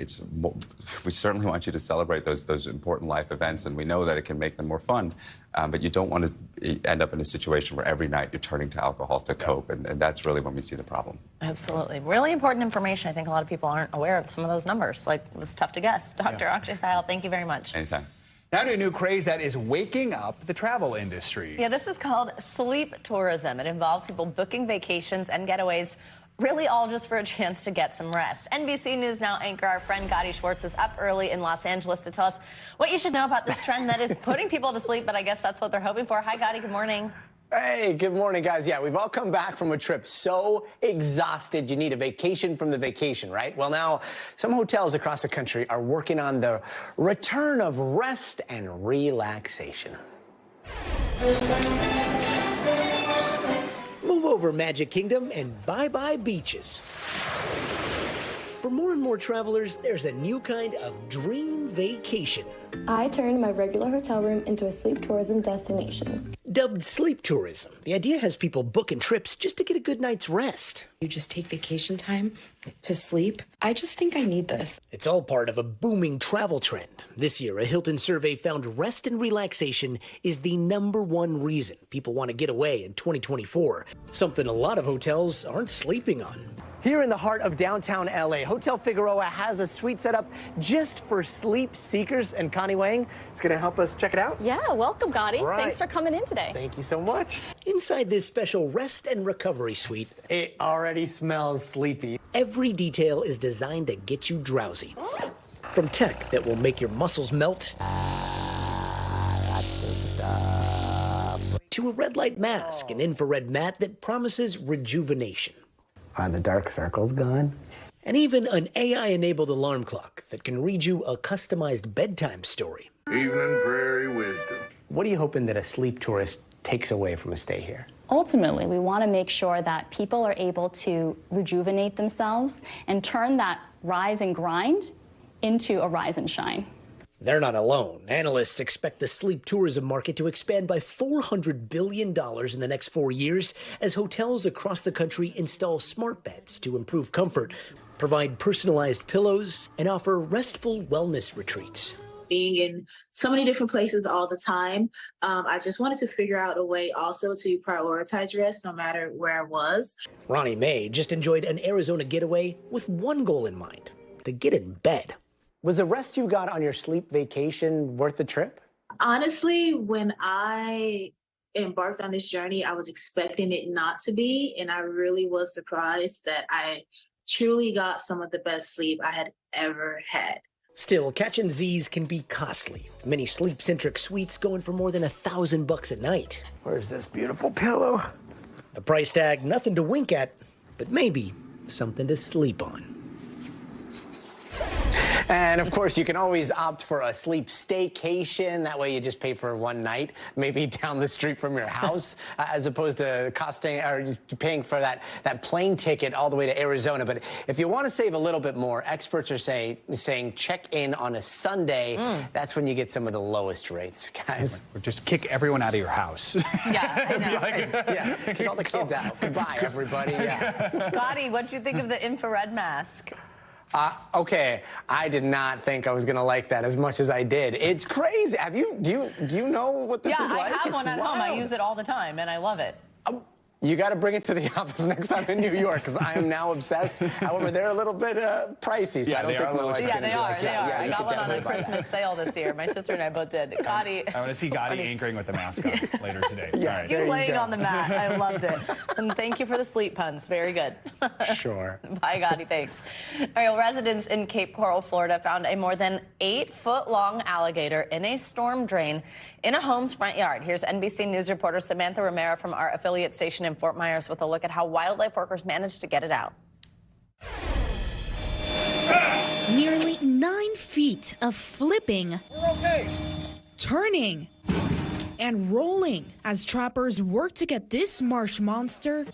We certainly want you to celebrate those important life events, and we know that it can make them more fun. But you don't want to end up in a situation where every night you're turning to alcohol to cope, and that's really when we see the problem. Absolutely. Really important information. I think a lot of people aren't aware of some of those numbers. It's tough to guess. Dr. Akshay Sahil, thank you very much. Anytime. Now to a new craze that is waking up the travel industry. Yeah, this is called sleep tourism. It involves people booking vacations and getaways, really all just for a chance to get some rest. NBC News Now anchor, our friend Gotti Schwartz, is up early in Los Angeles to tell us what you should know about this trend that is putting people to sleep, but I guess that's what they're hoping for. Hi, Gotti. Good morning. Hey, good morning, guys. Yeah, we've all come back from a trip so exhausted you need a vacation from the vacation, right? Well, now some hotels across the country are working on the return of rest and relaxation. Move over, Magic Kingdom, and bye-bye beaches. For more and more travelers, there's a new kind of dream vacation. I turned my regular hotel room into a sleep tourism destination. Dubbed sleep tourism, the idea has people booking trips just to get a good night's rest. You just take vacation time to sleep. I just think I need this. It's all part of a booming travel trend. This year, a Hilton survey found rest and relaxation is the #1 reason people want to get away in 2024, something a lot of hotels aren't sleeping on. Here in the heart of downtown LA, Hotel Figueroa has a suite set up just for sleep seekers, and Connie Wang is going to help us check it out. Yeah, welcome, Gotti. Right. Thanks for coming in today. Thank you so much. Inside this special rest and recovery suite, it already smells sleepy. Every detail is designed to get you drowsy. From tech that will make your muscles melt, that's the stuff, to a red light mask, an infrared mat that promises rejuvenation. Are the dark circles gone? And even an AI-enabled alarm clock that can read you a customized bedtime story. Evening Prairie Wisdom. What are you hoping that a sleep tourist takes away from a stay here? Ultimately, we want to make sure that people are able to rejuvenate themselves and turn that rise and grind into a rise and shine. They're not alone. Analysts expect the sleep tourism market to expand by $400 billion in the next 4 years as hotels across the country install smart beds to improve comfort, provide personalized pillows, and offer restful wellness retreats. Being in so many different places all the time, I just wanted to figure out a way also to prioritize rest no matter where I was. Ronnie Mae just enjoyed an Arizona getaway with one goal in mind: to get in bed. Was the rest you got on your sleep vacation worth the trip? Honestly, when I embarked on this journey, I was expecting it not to be, and I really was surprised that I truly got some of the best sleep I had ever had. Still, catching Z's can be costly. Many sleep-centric suites going for more than $1,000 a night. Where's this beautiful pillow? A price tag, nothing to wink at, but maybe something to sleep on. And of course, you can always opt for a sleep staycation. That way you just pay for one night, maybe down the street from your house, as opposed to paying for that plane ticket all the way to Arizona. But if you want to save a little bit more, experts are saying check in on a Sunday. That's when you get some of the lowest rates, guys. Or just kick everyone out of your house. Yeah, I know. Yeah, kick all the kids out. Goodbye, everybody. Yeah. Gotti, what'd you think of the infrared mask? Okay, I did not think I was gonna like that as much as I did. It's crazy. Do you know what this is like? Yeah, I have one at home. I use it all the time, and I love it. You got to bring it to the office next time in New York, because I am now obsessed. However, they're a little bit pricey, so I don't think my wife's going to they are. Yeah, I got one on a Christmas sale this year. My sister and I both did. Gotti. I want to see Gotti anchoring with the mascot later today. Yeah, all right. You laying on the mat. I loved it. And thank you for the sleep puns. Very good. Sure. Bye, Gotti. Thanks. All right, well, residents in Cape Coral, Florida, found a more than 8-foot-long alligator in a storm drain in a home's front yard. Here's NBC News reporter Samantha Romero from our affiliate station in Fort Myers with a look at how wildlife workers managed to get it out. Nearly 9 feet of flipping, turning, and rolling as trappers work to get this marsh monster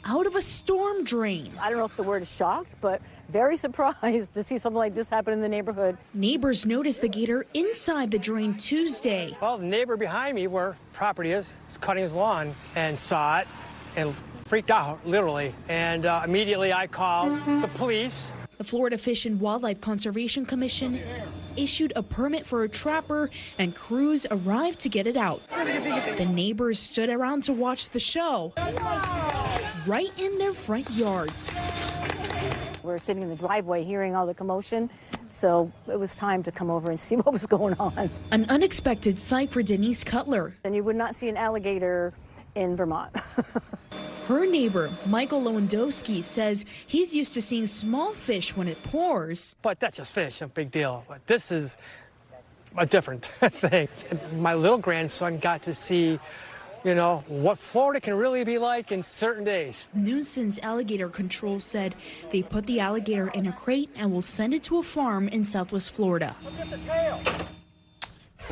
out of a storm drain. I don't know if the word is shocked, but very surprised to see something like this happen in the neighborhood. Neighbors noticed the gator inside the drain Tuesday. Well, the neighbor behind me, where property is cutting his lawn and saw it and freaked out, literally. And immediately I called the police. The Florida Fish and Wildlife Conservation Commission issued a permit for a trapper, and crews arrived to get it out. The neighbors stood around to watch the show right in their front yards. We're sitting in the driveway hearing all the commotion, so it was time to come over and see what was going on. An unexpected sight for Denise Cutler. And you would not see an alligator in Vermont. Her neighbor, Michael Lewandowski, says he's used to seeing small fish when it pours. But that's just fish, a big deal. But this is a different thing. And my little grandson got to see, you know, what Florida can really be like in certain days. Nuisance Alligator Control said they put the alligator in a crate and will send it to a farm in Southwest Florida. Look at the tail.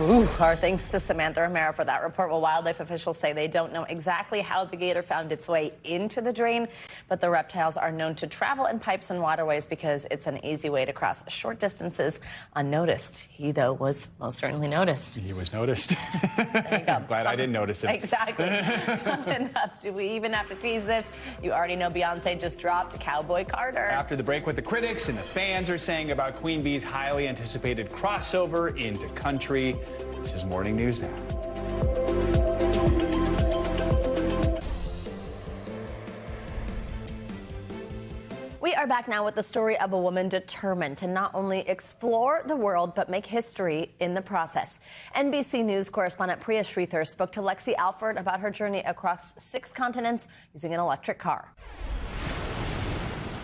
Ooh, our thanks to Samantha Romero for that report. Well, wildlife officials say they don't know exactly how the gator found its way into the drain, but the reptiles are known to travel in pipes and waterways because it's an easy way to cross short distances unnoticed. He, though, was most certainly noticed. He was noticed. There you go. I'm glad I didn't notice it. Exactly. Coming up, do we even have to tease this? You already know Beyoncé just dropped Cowboy Carter. After the break, what the critics and the fans are saying about Queen Bee's highly anticipated crossover into country. This is Morning News Now. We are back now with the story of a woman determined to not only explore the world, but make history in the process. NBC News correspondent Priya Sridhar spoke to Lexi Alford about her journey across 6 continents using an electric car.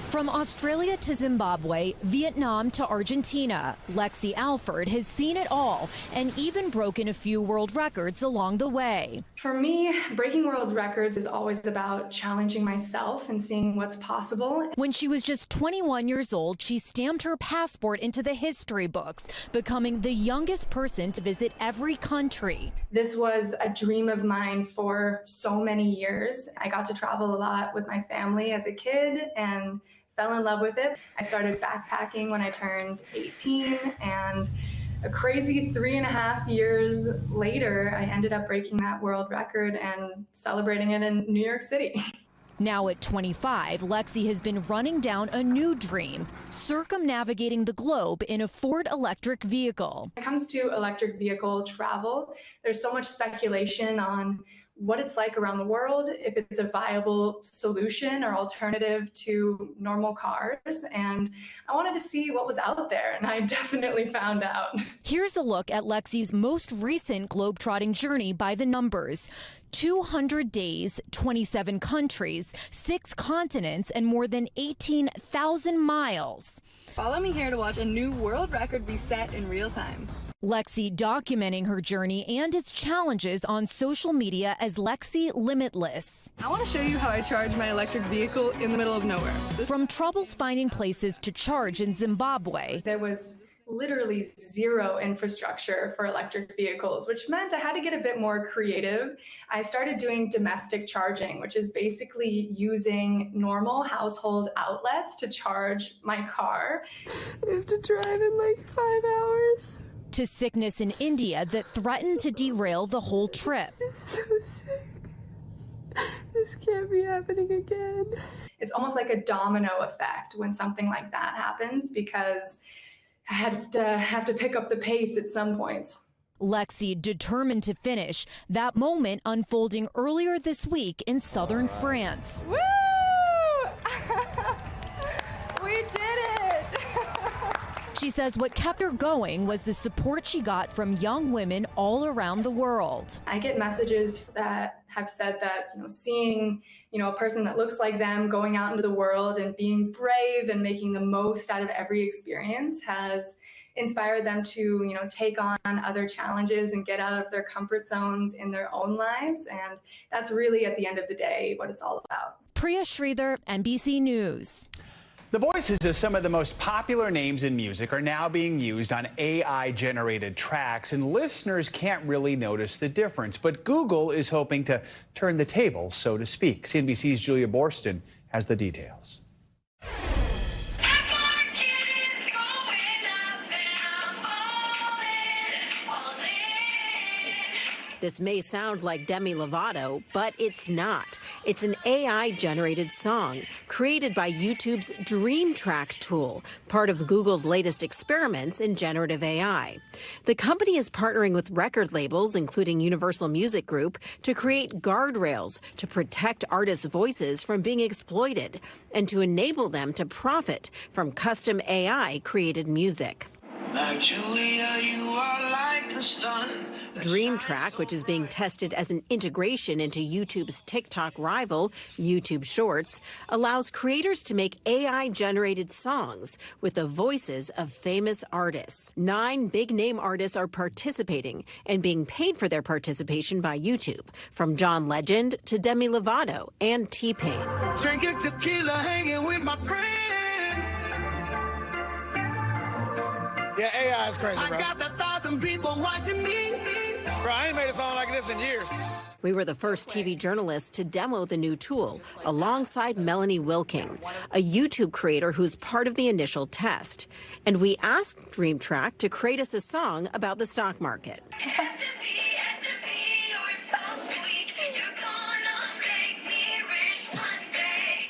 From Australia to Zimbabwe, Vietnam to Argentina, Lexi Alford has seen it all and even broken a few world records along the way. For me, breaking world records is always about challenging myself and seeing what's possible. When she was just 21 years old, she stamped her passport into the history books, becoming the youngest person to visit every country. This was a dream of mine for so many years. I got to travel a lot with my family as a kid and fell in love with it. I started backpacking when I turned 18, and a crazy 3.5 years later, I ended up breaking that world record and celebrating it in New York City. Now at 25, Lexi has been running down a new dream, circumnavigating the globe in a Ford electric vehicle. When it comes to electric vehicle travel, there's so much speculation on what it's like around the world, if it's a viable solution or alternative to normal cars. And I wanted to see what was out there, and I definitely found out. Here's a look at Lexi's most recent globetrotting journey by the numbers. 200 days, 27 countries, 6 continents, and more than 18,000 miles. Follow me here to watch a new world record be set in real time. Lexi documenting her journey and its challenges on social media as Lexi Limitless. I want to show you how I charge my electric vehicle in the middle of nowhere. From troubles finding places to charge in Zimbabwe. There was literally zero infrastructure for electric vehicles, which meant I had to get a bit more creative. I started doing domestic charging, which is basically using normal household outlets to charge my car. I have to drive in like 5 hours. To sickness in India that threatened to derail the whole trip. I'm so sick. This can't be happening again. It's almost like a domino effect when something like that happens, because I have to pick up the pace at some points. Lexi determined to finish, that moment unfolding earlier this week in southern France. Woo! We did it! She says what kept her going was the support she got from young women all around the world. I get messages that have said that, seeing, a person that looks like them going out into the world and being brave and making the most out of every experience has inspired them to, take on other challenges and get out of their comfort zones in their own lives. And that's really, at the end of the day, what it's all about. Priya Sridhar, NBC News. The voices of some of the most popular names in music are now being used on AI-generated tracks, and listeners can't really notice the difference. But Google is hoping to turn the tables, so to speak. CNBC's Julia Borston has the details. This may sound like Demi Lovato, but it's not. It's an AI-generated song created by YouTube's Dream Track tool, part of Google's latest experiments in generative AI. The company is partnering with record labels, including Universal Music Group, to create guardrails to protect artists' voices from being exploited and to enable them to profit from custom AI-created music. Julia, you are like the sun. Dream Track, which is being tested as an integration into YouTube's TikTok rival, YouTube Shorts, allows creators to make AI-generated songs with the voices of famous artists. 9 big-name artists are participating and being paid for their participation by YouTube, from John Legend to Demi Lovato and T-Pain. Drinking tequila, hanging with my friends. Yeah, AI is crazy, bro. I got 1,000 people watching me. Bro, I ain't made a song like this in years. We were the first TV journalists to demo the new tool alongside Melanie Wilking, a YouTube creator who's part of the initial test. And we asked Dream Track to create us a song about the stock market.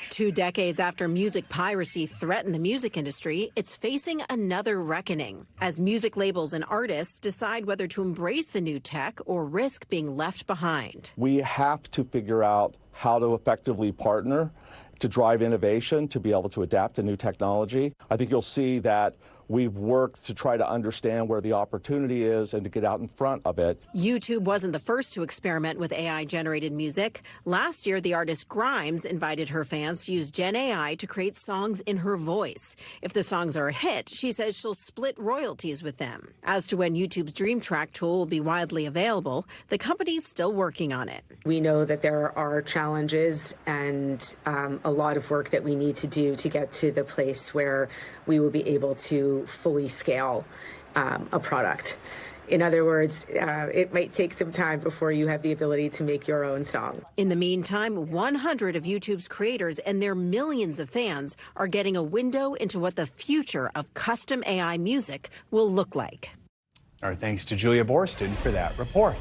2 decades after music piracy threatened the music industry, it's facing another reckoning as music labels and artists decide whether to embrace the new tech or risk being left behind. We have to figure out how to effectively partner to drive innovation, to be able to adapt to new technology. I think you'll see that we've worked to try to understand where the opportunity is and to get out in front of it. YouTube wasn't the first to experiment with AI-generated music. Last year, the artist Grimes invited her fans to use Gen AI to create songs in her voice. If the songs are a hit, she says she'll split royalties with them. As to when YouTube's Dream Track tool will be widely available, the company's still working on it. We know that there are challenges and a lot of work that we need to do to get to the place where we will be able to fully scale a product. In other words, it might take some time before you have the ability to make your own song. In the meantime, 100 of YouTube's creators and their millions of fans are getting a window into what the future of custom AI music will look like. Our thanks to Julia Borston for that report.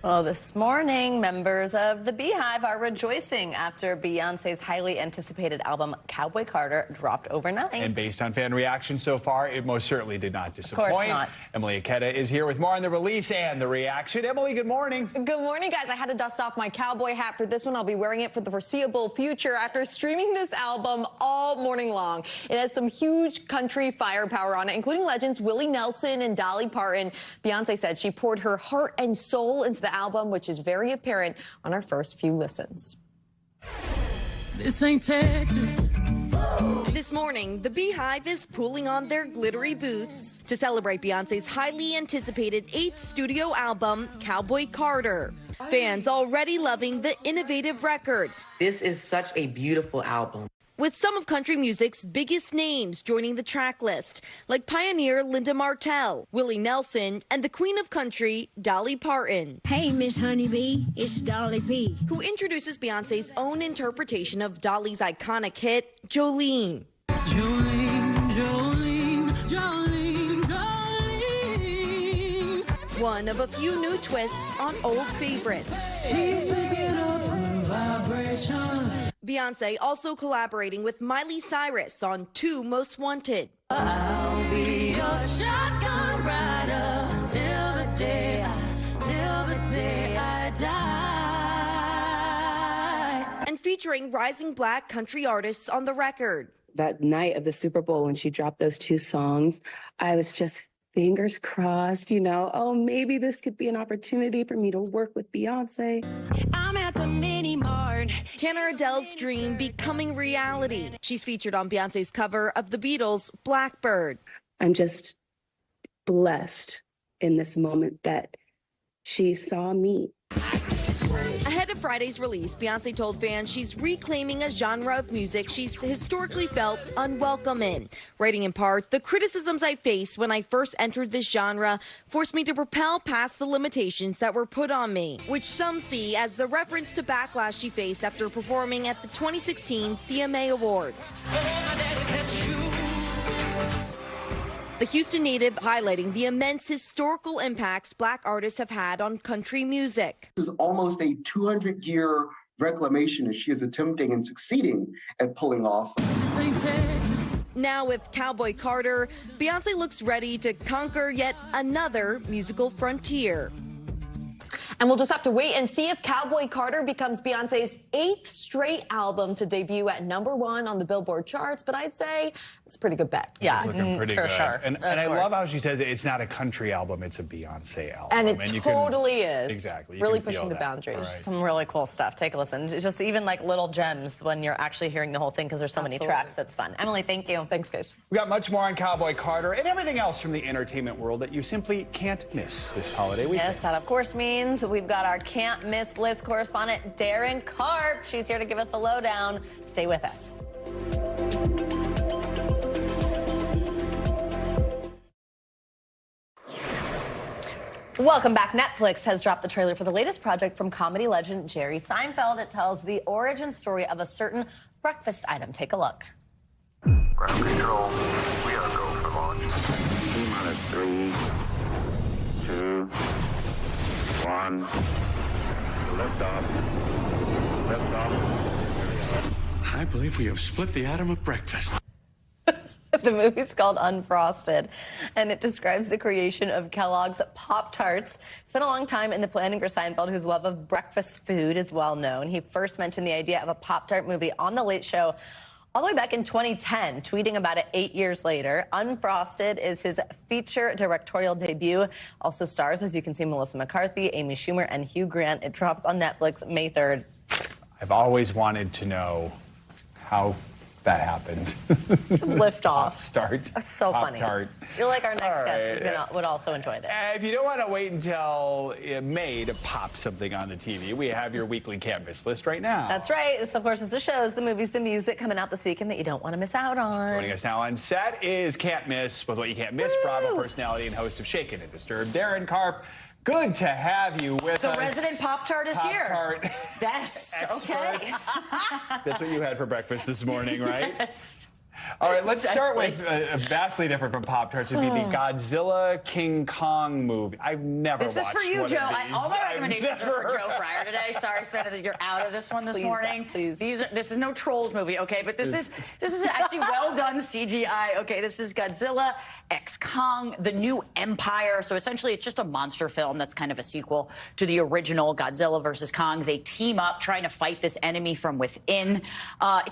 Well, this morning, members of the Beehive are rejoicing after Beyoncé's highly anticipated album, Cowboy Carter, dropped overnight. And based on fan reaction so far, it most certainly did not disappoint. Of course not. Emily Aketa is here with more on the release and the reaction. Emily, good morning. Good morning, guys. I had to dust off my cowboy hat for this one. I'll be wearing it for the foreseeable future after streaming this album all morning long. It has some huge country firepower on it, including legends Willie Nelson and Dolly Parton. Beyoncé said she poured her heart and soul into the album, which is very apparent on our first few listens. This ain't Texas. This morning, the Beehive is pulling on their glittery boots to celebrate Beyoncé's highly anticipated 8th studio album, Cowboy Carter. Fans already loving the innovative record. This is such a beautiful album. With some of country music's biggest names joining the track list, like pioneer Linda Martell, Willie Nelson, and the queen of country, Dolly Parton. Hey, Miss Honeybee, it's Dolly P. Who introduces Beyoncé's own interpretation of Dolly's iconic hit, Jolene. Jolene, Jolene, Jolene, Jolene. One of a few new twists on old favorites. She's picking up good vibrations. Beyoncé also collaborating with Miley Cyrus on 2 Most Wanted. I'll be your shotgun rider till the day I featuring rising Black country artists on the record. That night of the Super Bowl when she dropped those 2 songs, I was just fingers crossed, oh, maybe this could be an opportunity for me to work with Beyonce. I'm at the mini mart. Tanner Adele's dream becoming reality. She's featured on Beyonce's cover of the Beatles' Blackbird. I'm just blessed in this moment that she saw me. Ahead of Friday's release, Beyonce told fans she's reclaiming a genre of music she's historically felt unwelcome in. Writing in part, "The criticisms I faced when I first entered this genre forced me to propel past the limitations that were put on me," which some see as a reference to backlash she faced after performing at the 2016 CMA Awards. The Houston native highlighting the immense historical impacts Black artists have had on country music. This is almost a 200-year reclamation that she is attempting and succeeding at pulling off. Now with Cowboy Carter, Beyonce looks ready to conquer yet another musical frontier. And we'll just have to wait and see if Cowboy Carter becomes Beyonce's 8th straight album to debut at #1 on the Billboard charts. But I'd say it's a pretty good bet. Yeah, it's looking pretty for good. sure. And I love how she says it's not a country album, it's a Beyonce album. And it totally is. Exactly. Really pushing the boundaries. Right. Some really cool stuff. Take a listen. Just even like little gems when you're actually hearing the whole thing because there's so many tracks. That's fun. Emily, thank you. Thanks, guys. We got much more on Cowboy Carter and everything else from the entertainment world that you simply can't miss this holiday weekend. Yes, that of course means we've got our can't miss list correspondent Darren Karp. She's here to give us the lowdown. Stay with us. Welcome back. Netflix has dropped the trailer for the latest project from comedy legend Jerry Seinfeld. It tells the origin story of a certain breakfast item. Take a look. Ground control, we are go for launch. T-minus 3, 2, 1. Lift off. Lift off. I believe we have split the atom of breakfast. The movie's called Unfrosted, and it describes the creation of Kellogg's Pop-Tarts. It's been a long time in the planning for Seinfeld, whose love of breakfast food is well known. He first mentioned the idea of a Pop-Tart movie on The Late Show all the way back in 2010, tweeting about it 8 years later. Unfrosted is his feature directorial debut. Also stars, as you can see, Melissa McCarthy, Amy Schumer, and Hugh Grant. It drops on Netflix May 3rd. I've always wanted to know how that happened. Lift off. Start. So funny. Pop-Tart. You're like our next All guest right. would also enjoy this. If you don't want to wait until May to pop something on the TV, we have your weekly can't miss list right now. That's right. This, of course, is the shows, the movies, the music coming out this weekend that you don't want to miss out on. Joining us now on set is Can't Miss with What You Can't Miss, Bravo personality and host of Shaken and Disturbed, Darren Karp. Good to have you with us. The resident Pop-Tart is here. Pop-Tart Yes, okay. That's what you had for breakfast this morning, right? Yes. All right, let's start with vastly different from Pop-Tarts would be the Godzilla King Kong movie. I've never watched This is for you, one Joe. of these. All my recommendations are for Joe Fryer today. Sorry, Samantha, that you're out of this one this morning. Please. This is no Trolls movie, okay? But this is actually well done CGI. Okay, this is Godzilla x Kong, the new Empire. So essentially, it's just a monster film that's kind of a sequel to the original Godzilla versus Kong. They team up trying to fight this enemy from within. It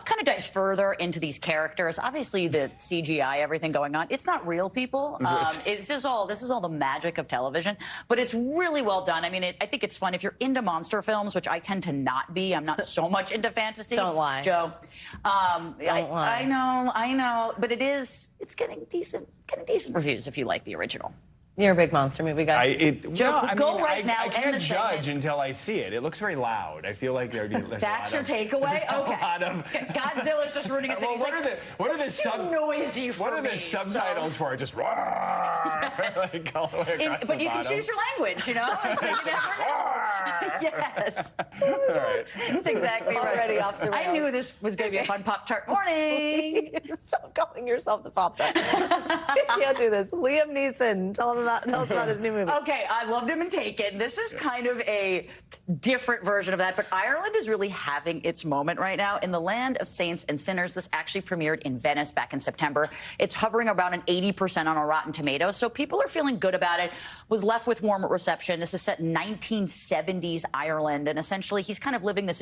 kind of dives further into these characters. Obviously, the CGI, everything going on, it's not real people. This is all the magic of television, but it's really well done. I mean, I think it's fun if you're into monster films, which I tend to not be. I'm not so much into fantasy. Don't lie, Joe. Don't lie. I know, but it's getting decent reviews if you like the original. You're a big monster movie guy. Joe, go right now. I can't judge until I see it. It looks very loud. I feel like there's That's your takeaway? Okay. Godzilla's just ruining a city. What are the noisy for What are the subtitles for? Just roar. Yes. But you can choose your language, you know? So you yes. All right. That's exactly right. Already off the rails. I knew this was going to be a fun Pop-Tart morning. Stop calling yourself the Pop-Tart. You can't do this. Liam Neeson, tell us about his new movie. Okay, I loved him in Taken. This is kind of a different version of that, but Ireland is really having its moment right now. In the land of saints and sinners, this actually premiered in Venice back in September. It's hovering around an 80% on a Rotten Tomatoes, so people are feeling good about it. Was left with warm reception. This is set in 1970. 70s Ireland, and essentially he's kind of living this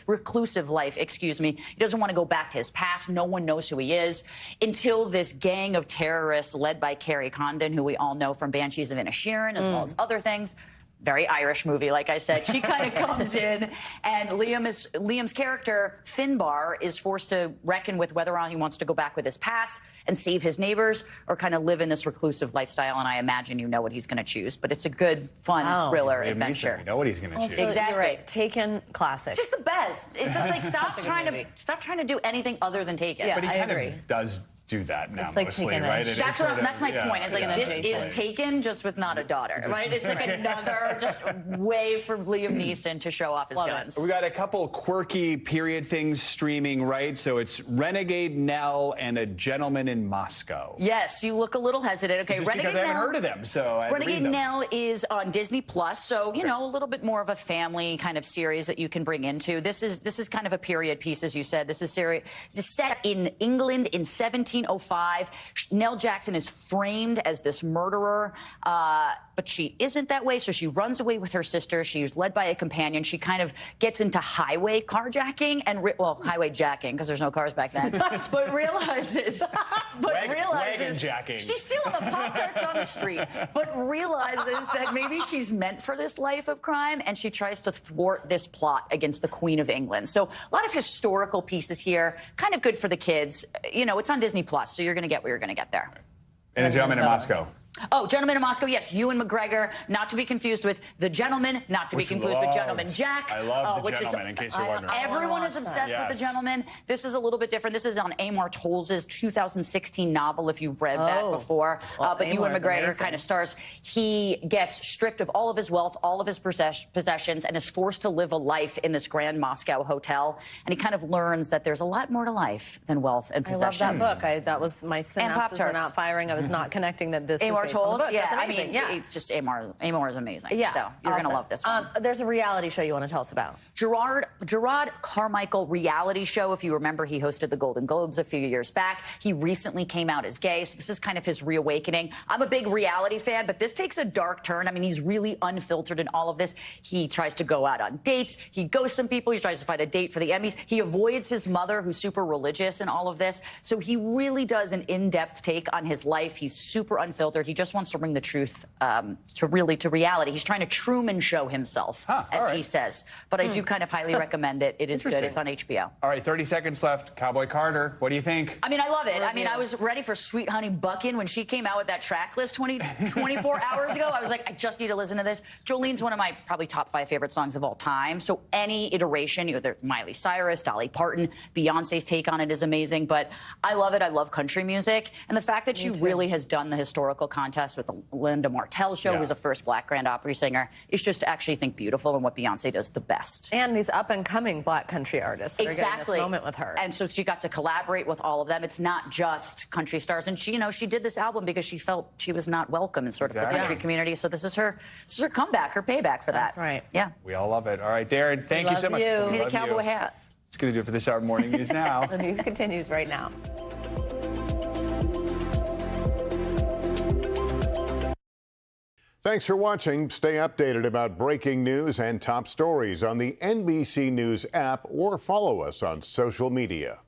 reclusive life, excuse me. He doesn't want to go back to his past. No one knows who he is until this gang of terrorists led by Kerry Condon, who we all know from Banshees of Inisherin, as well as other things. Very Irish movie, like I said. She kind of comes in, and Liam's character, Finbar, is forced to reckon with whether or not he wants to go back with his past and save his neighbors or kind of live in this reclusive lifestyle. And I imagine you know what he's going to choose. But it's a good, fun thriller adventure. You know what he's going to choose. Exactly. Right. Taken, classic. Just the best. It's just like stop trying to do anything other than Taken. Yeah, but he I kind agree. of does do that now, It's like mostly, Taken right? Edge. That's my point. Is like this is Taken, just with not a daughter, right? It's like another just way for Liam Neeson to show off his guns. We got a couple quirky period things streaming, right? So it's Renegade Nell and A Gentleman in Moscow. Yes, you look a little hesitant. Okay, Just Renegade because I haven't Nell, heard of them, so I had to read Renegade them. Nell is on Disney Plus, so you know a little bit more of a family kind of series that you can bring into. This is kind of a period piece, as you said. This is set in England in 1705. Nell Jackson is framed as this murderer, but she isn't that way, so she runs away with her sister. She's led by a companion. She kind of gets into highway carjacking and, highway jacking, because there's no cars back then, but realizes wagon jacking. She's stealing the Pop-Tarts on the street, but realizes that maybe she's meant for this life of crime, and she tries to thwart this plot against the Queen of England. So a lot of historical pieces here, kind of good for the kids. You know, it's on Disney Plus, so you're going to get what you're going to get there. And A Gentleman in Moscow. Oh, Gentleman in Moscow, yes. Ewan McGregor, not to be confused with The Gentleman, not to be confused with Gentleman Jack. I love The Gentleman, in case you're wondering. Everyone is obsessed with The Gentleman. This is a little bit different. This is on Amor Towles' 2016 novel, if you've read that before. But Ewan McGregor kind of stars. He gets stripped of all of his wealth, all of his possessions, and is forced to live a life in this grand Moscow hotel. And he kind of learns that there's a lot more to life than wealth and possessions. I love that book. That was my synapses were not firing. I was not connecting that this Amor is based on the book. yeah, That's I mean, amazing. just Amor is amazing. Yeah, so you're going to love this one. There's a reality show you want to tell us about. Gerard Carmichael reality show. If you remember, he hosted the Golden Globes a few years back. He recently came out as gay, so this is kind of his reawakening. I'm a big reality fan, but this takes a dark turn. I mean, he's really unfiltered in all of this. He tries to go out on dates. He ghosts some people. He tries to find a date for the Emmys. He avoids his mother, who's super religious in all of this. So he really does an in-depth take on his life. He's super unfiltered. He just wants to bring the truth to reality. He's trying to Truman show himself, as he says. But I do kind of highly recommend it. It is good. It's on HBO. All right, 30 seconds left. Cowboy Carter, what do you think? I mean, I love it. I mean, I was ready for Sweet Honey Buckin' when she came out with that track list 24 hours ago. I was like, I just need to listen to this. Jolene's one of my probably top 5 favorite songs of all time. So any iteration, either Miley Cyrus, Dolly Parton, Beyonce's take on it is amazing. But I love it. I love country music. And the fact that she really has done the historical contest with the Linda Martell show, who's the first Black Grand Opry singer, is just to actually think beautiful and what Beyonce does the best. And these up-and-coming Black country artists that are getting this moment with her. And so she got to collaborate with all of them. It's not just country stars. And she, you know, she did this album because she felt she was not welcome in sort of the country community. So this is her comeback, her payback for that. That's right. Yeah. We all love it. All right, Darren, thank you so much. We need a cowboy hat. It's going to do it for this hour of Morning News Now. The news continues right now. Thanks for watching. Stay updated about breaking news and top stories on the NBC News app or follow us on social media.